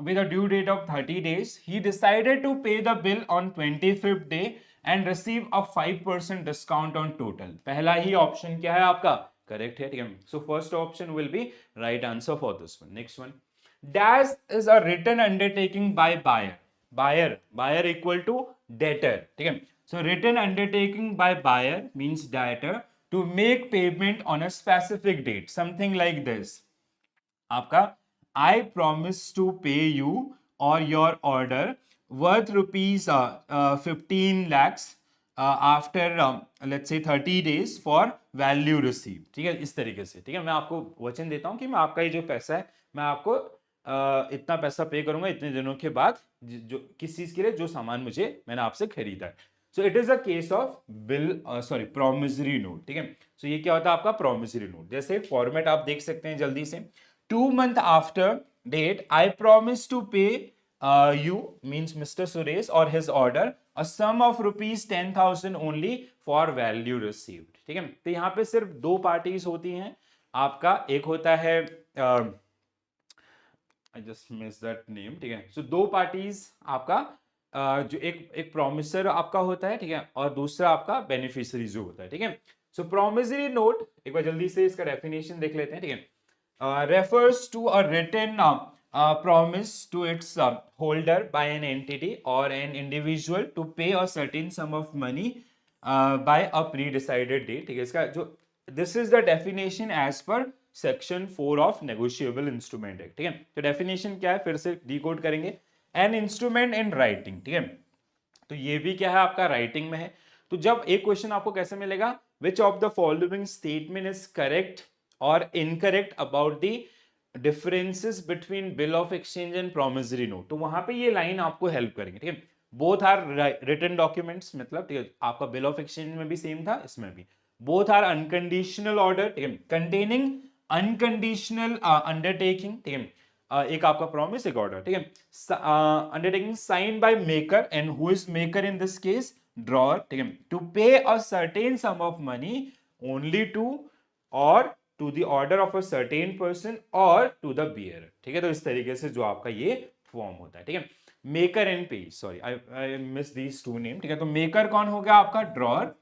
with a due date of 30 days. He decided to pay the bill on 25th day and receive a 5% discount on total. पहला ही option क्या है आपका? करेक्ट है. ठीक है. So first option will be right answer for this one. Next one, dash is a written undertaking by buyer. Buyer equal to debtor. ठीक है. So written undertaking by buyer means debtor to make payment on a specific date. Something like this. आपका I promise to pay you or your order worth rupees 15 lakhs after let's say 30 days for value received. ठीक है. इस तरीके से. ठीक है. मैं आपको वचन देता हूं कि मैं आपका ये जो पैसा है मैं आपको इतना पैसा पे करूंगा इतने दिनों के बाद, जो किस चीज के लिए, जो सामान मैंने आपसे खरीदा है. So it is a case of bill sorry promissory note, ठीक है। सो ये क्या होता है आपका प्रोमिसरी नोट। जैसे फॉर्मेट आप देख सकते हैं जल्दी से, 2 months after date I promise to pay you means Mr. Suresh or his order a sum of rupees 10,000 only for value received, ठीक है। तो यहाँ पे सिर्फ दो पार्टीज होती हैं आपका, एक होता है I just miss that name, ठीक है। सो दो पार्टीज आपका जो एक प्रोमिसर आपका होता है, ठीक है, और दूसरा आपका बेनिफिशियरी जो होता है, ठीक है। सो प्रोमिसरी नोट एक बार जल्दी से इसका डेफिनेशन देख लेते हैं, ठीक है। Refers to a written promise to its holder by an entity or an individual to pay a certain sum of money by a pre-decided date, ठीक है। इसका जो this is the definition as per section 4 of negotiable instrument act, ठीक है। तो definition क्या है फिर से decode करेंगे, an instrument in writing, ठीक है। तो ये भी क्या है आपका राइटिंग में है। तो जब एक क्वेश्चन आपको कैसे मिलेगा, which of the following statement is correct or incorrect about the differences between bill of exchange and promissory note, तो वहां पे ये लाइन आपको हेल्प करेंगे, ठीक है। बोथ आर रिटन डॉक्यूमेंट्स, मतलब ठीक है आपका बिल ऑफ एक्सचेंज में भी सेम था, इसमें भी। बोथ आर अनकंडीशनल ऑर्डर, ठीक है, कंटेनिंग अनकंडीशनल अंडरटेकिंग, ठीक है। एक आपका प्रॉमिस, एक ऑर्डर, ठीक है। Undertaking sign by maker, and who is maker in this case, drawer, ठीक है, to pay a certain sum of money only to or to the order of a certain person or to the bearer, ठीक है। तो इस तरीके से जो आपका ये फॉर्म होता है, ठीक है। मेकर एंड पे, sorry I miss these two name, ठीक है। तो मेकर कौन हो गया आपका, ड्रॉअर,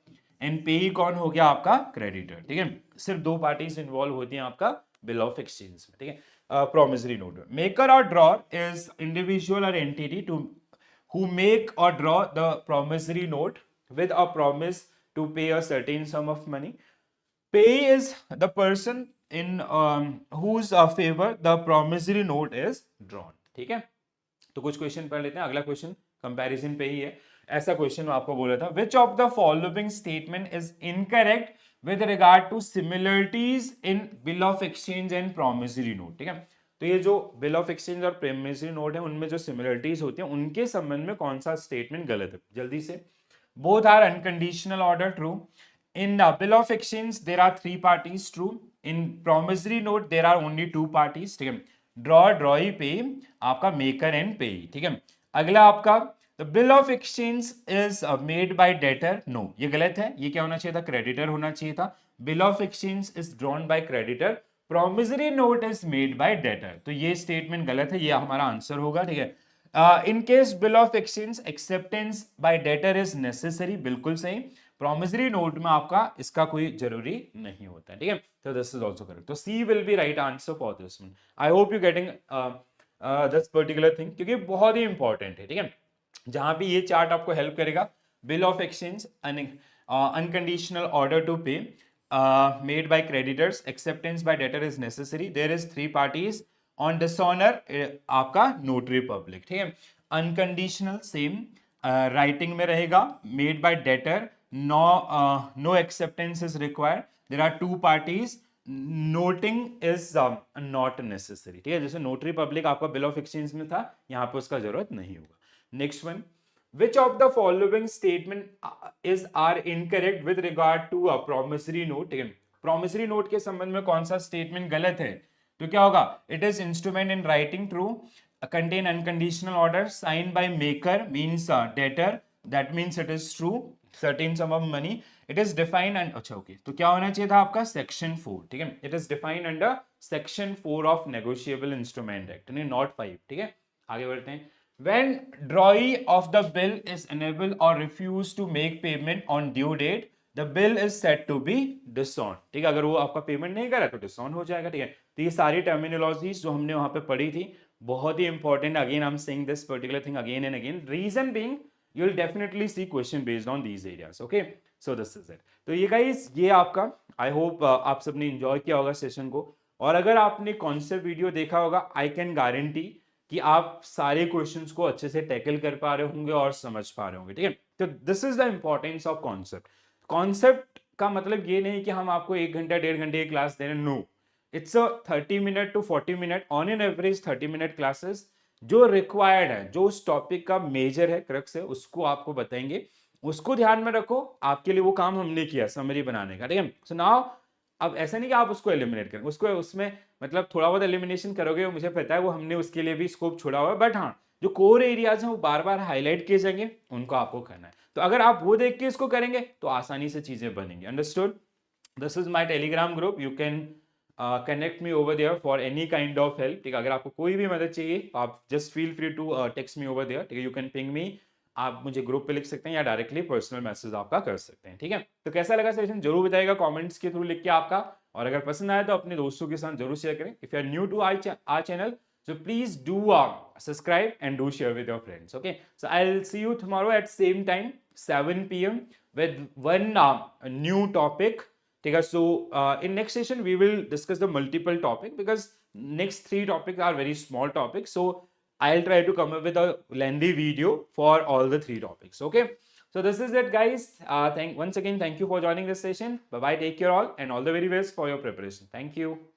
एंड पे कौन हो गया आपका, क्रेडिटर, ठीक है। सिर्फ दो पार्टीज इन्वॉल्व होती हैं आपका बिल ऑफ एक्सचेंज में, ठीक है। Promissory note, maker or drawer is individual or entity to who make or draw the promissory note with a promise to pay a certain sum of money. Payee is the person in whose favor the promissory note is drawn, ठीक है। तो कुछ question पढ़ लेते हैं। अगला question comparison पे ही है। ऐसा क्वेश्चन आपको बोला था, which of the following statement is incorrect with regard to similarities in bill of exchange and promissory note, ठीक है। तो ये जो बिल ऑफ एक्सचेंज और प्रोमिसरी नोट है उनमें जो सिमिलरिटीज होती हैं उनके संबंध में कौन सा स्टेटमेंट गलत है, जल्दी से। Both are unconditional order, true. In bill of exchange there are 3 parties, true. In promissory note there are only 2 parties, ठीक है। ड्रॉ, ड्रॉई, पे, आपका मेकर एंड पे, ठीक है। अगला आपका the bill of exchange is made by debtor, no, ये गलत है। ये क्या होना चाहिए था, क्रेडिटर होना चाहिए था। bill of exchange is drawn by creditor, promissory note is made by debtor, तो ये स्टेटमेंट गलत है, ये हमारा आंसर होगा, ठीक है। In case bill of exchange acceptance by debtor is necessary, बिल्कुल सही। प्रोमिसरी नोट में आपका इसका कोई जरूरी नहीं होता है, ठीक है। तो दिस इज आल्सो करेक्ट, तो C will be right answer for this one. I hope you getting this particular thing, क्योंकि बहुत ही इंपॉर्टेंट है, ठीक है। जहां पे ये चार्ट आपको हेल्प करेगा, bill of exchange, unconditional order to pay made by creditors, acceptance by debtor is necessary, there is 3 parties, on dishonour आपका नोटरी पब्लिक, ठीक है। अनकंडीशनल सेम राइटिंग में रहेगा, made by debtor, no acceptance is required, there are 2 parties, noting is not necessary, ठीक है। जैसे notary public आपका bill of exchange में था, यहाँ पे उसका जरूरत नहीं होगा। Next one, which of the following statement is are incorrect with regard to a promissory note, ठीक है। promissory note के संबंध में कौन सा स्टेटमेंट गलत है, तो क्या होगा, it is instrument in writing, true. Contain unconditional order signed by maker means debtor, that means it is true. Certain sum of money, it is defined and अच्छा ओके, तो क्या होना चाहिए था आपका सेक्शन 4, ठीक है। it is defined under section 4 of negotiable instrument act, not 5, ठीक है। आगे बढ़ते हैं। when drawee of the bill is unable or refuse to make payment on due date, the bill is said to be disowned, ठीक है। अगर वो आपका पेमेंट नहीं करा तो डिसऑन हो जाएगा, ठीक है। तो ये सारी टर्मिनोलॉजीज जो हमने वहां पे पढ़ी थी बहुत ही important, again I am saying this particular thing again and again, reason being you will definitely see question based on these areas, okay, so this is it। तो ये guys ये आपका I hope आप सबने enjoy किया होगा session को, और अगर आपने कॉन्सेप्ट वीडियो देखा होगा आई कैन गारंटी कि आप सारे क्वेश्चंस को अच्छे से टैकल कर पा रहे होंगे और समझ पा रहे होंगे, ठीक है। तो this is the importance of concept. Concept का मतलब ये नहीं कि हम आपको 1 घंटा 1.5 घंटे की क्लास दे रहे हैं, no, it's a 30 minute to 40 minute on an average 30 minute classes जो रिक्वायर्ड है, जो उस टॉपिक का मेजर है, क्रक्स है, उसको आपको बताएंगे, उसको ध्यान में रखो, आपके लिए वो काम हमने किया समरी बनाने का, ठीक है। सो नाउ अब ऐसा नहीं कि आप उसको एलिमिनेट करें, उसको उसमें मतलब थोड़ा बहुत एलिमिनेशन करोगे, मुझे पता है वो हमने उसके लिए भी स्कोप छोड़ा हुआ है, बट हाँ जो कोर एरियाज हैं वो बार बार हाईलाइट किए जाएंगे, उनको आपको करना है। तो अगर आप वो देख के इसको करेंगे तो आसानी से चीजें बनेंगी। Understood? This is my Telegram group, you can connect me over there for any kind of help, ठीक है। अगर आपको कोई भी मदद चाहिए आप just feel free to text me over there, ठीक है। यू कैन पिंग मी, आप मुझे ग्रुप पे लिख सकते हैं या डायरेक्टली पर्सनल मैसेज आपका कर सकते हैं, ठीक है। तो कैसा लगा सेशन जरूर बताइएगा कमेंट्स के थ्रू लिख के आपका, और अगर पसंद आया तो अपने दोस्तों के साथ जरूर शेयर करें। If you are new to our channel, so please do subscribe and do share with your friends. Okay, so I'll see you tomorrow at same time 7 p.m. with one new topic. Okay, so in next session we will discuss the multiple topic, because next 3 topics are very small topics, so I'll try to come up with a lengthy video for all the 3 topics. Okay, so this is it guys. Once again thank you for joining this session. Bye bye, take care all, and all the very best for your preparation. Thank you.